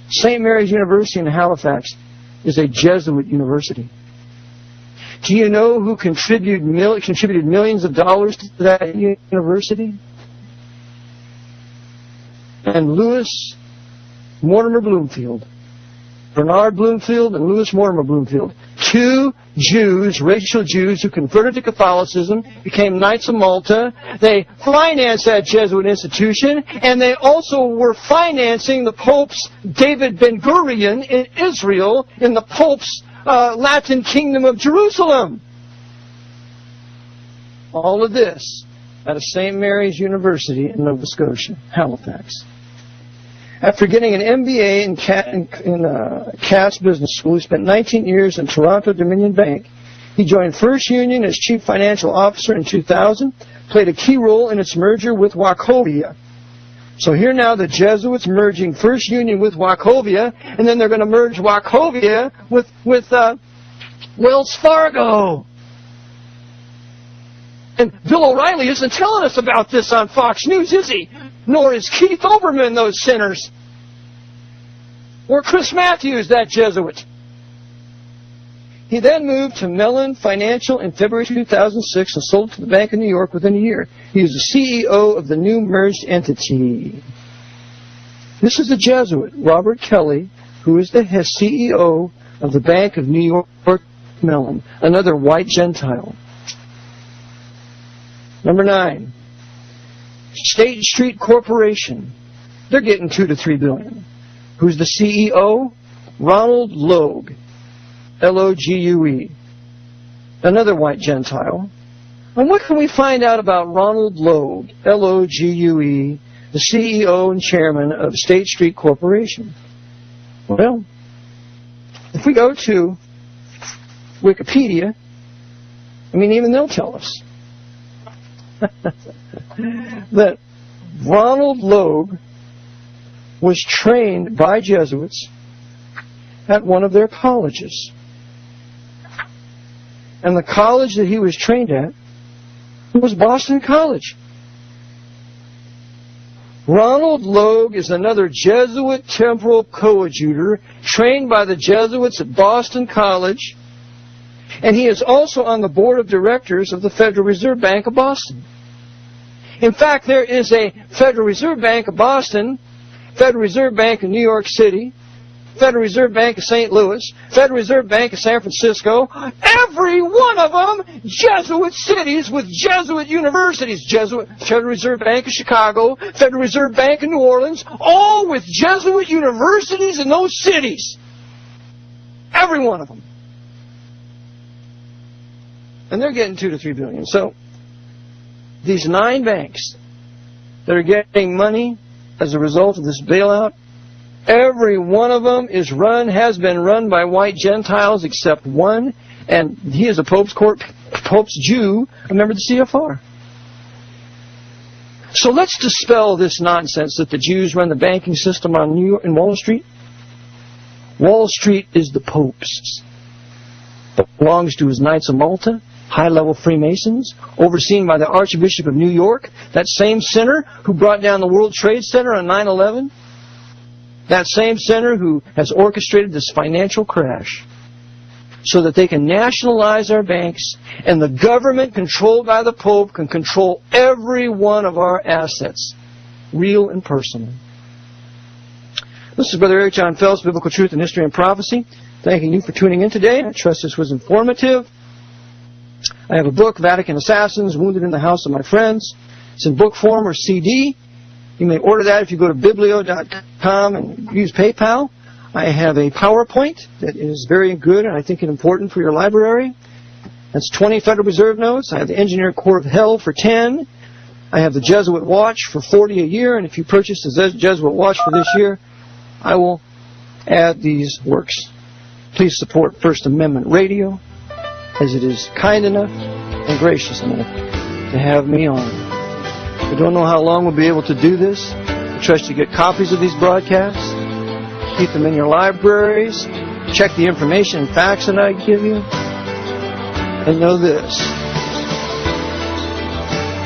Speaker 1: St. Mary's University in Halifax is a Jesuit university. Do you know who contributed millions of dollars to that university? And Lewis Mortimer Bloomfield. Bernard Bloomfield and Lewis Mortimer Bloomfield. 2 Jews, racial Jews, who converted to Catholicism, became Knights of Malta. They financed that Jesuit institution, and they also were financing the Pope's David Ben-Gurion in Israel, in the Pope's Latin Kingdom of Jerusalem. All of this at St. Mary's University in Nova Scotia, Halifax. After getting an MBA in Cass Business School, he spent 19 years in Toronto Dominion Bank. He joined First Union as Chief Financial Officer in 2000, played a key role in its merger with Wachovia. So here now the Jesuits merging First Union with Wachovia, and then they're going to merge Wachovia with Wells Fargo. And Bill O'Reilly isn't telling us about this on Fox News, is he? Nor is Keith Olbermann, those sinners. Or Chris Matthews, that Jesuit. He then moved to Mellon Financial in February 2006 and sold to the Bank of New York within a year. He is the CEO of the new merged entity. This is the Jesuit, Robert Kelly, who is the CEO of the Bank of New York Mellon, another white Gentile. Number 9, State Street Corporation. They're getting $2 to $3 billion. Who's the CEO? Ronald Logue, Logue, another white Gentile. And what can we find out about Ronald Logue, Logue, the CEO and chairman of State Street Corporation? Well, if we go to Wikipedia, even they'll tell us that Ronald Logue was trained by Jesuits at one of their colleges. And the college that he was trained at was Boston College. Ronald Logue is another Jesuit temporal coadjutor trained by the Jesuits at Boston College, and he is also on the board of directors of the Federal Reserve Bank of Boston. In fact, there is a Federal Reserve Bank of Boston, Federal Reserve Bank of New York City, Federal Reserve Bank of St. Louis, Federal Reserve Bank of San Francisco, every one of them Jesuit cities with Jesuit universities. Federal Reserve Bank of Chicago, Federal Reserve Bank of New Orleans, all with Jesuit universities in those cities. Every one of them. And they're getting $2 to $3 billion. So, these 9 banks that are getting money as a result of this bailout, every one of them has been run by white Gentiles except one, and he is a Pope's Jew, a member of the CFR. So let's dispel this nonsense that the Jews run the banking system in Wall Street. Wall Street is the Pope's. It belongs to his Knights of Malta, high-level Freemasons, overseen by the Archbishop of New York, that same sinner who brought down the World Trade Center on 9/11. That same sinner who has orchestrated this financial crash so that they can nationalize our banks, and the government controlled by the Pope can control every one of our assets, real and personal. This is Brother Eric Jon Phelps, Biblical Truth and History and Prophecy. Thanking you for tuning in today. I trust this was informative. I have a book, Vatican Assassins, Wounded in the House of My Friends. It's in book form or CD. You may order that if you go to biblio.com and use PayPal. I have a PowerPoint that is very good and I think important for your library. That's 20 Federal Reserve notes. I have the Engineer Corps of Hell for 10. I have the Jesuit Watch for $40 a year, and if you purchase the Jesuit Watch for this year, I will add these works. Please support First Amendment Radio, as it is kind enough and gracious enough to have me on. We don't know how long we'll be able to do this. I trust you get copies of these broadcasts. Keep them in your libraries. Check the information and facts that I give you. And know this.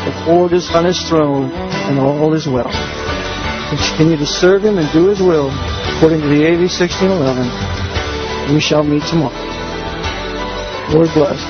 Speaker 1: The Lord is on His throne, and all is well. Continue to serve Him and do His will, according to the AV 1611. We shall meet tomorrow. Lord bless.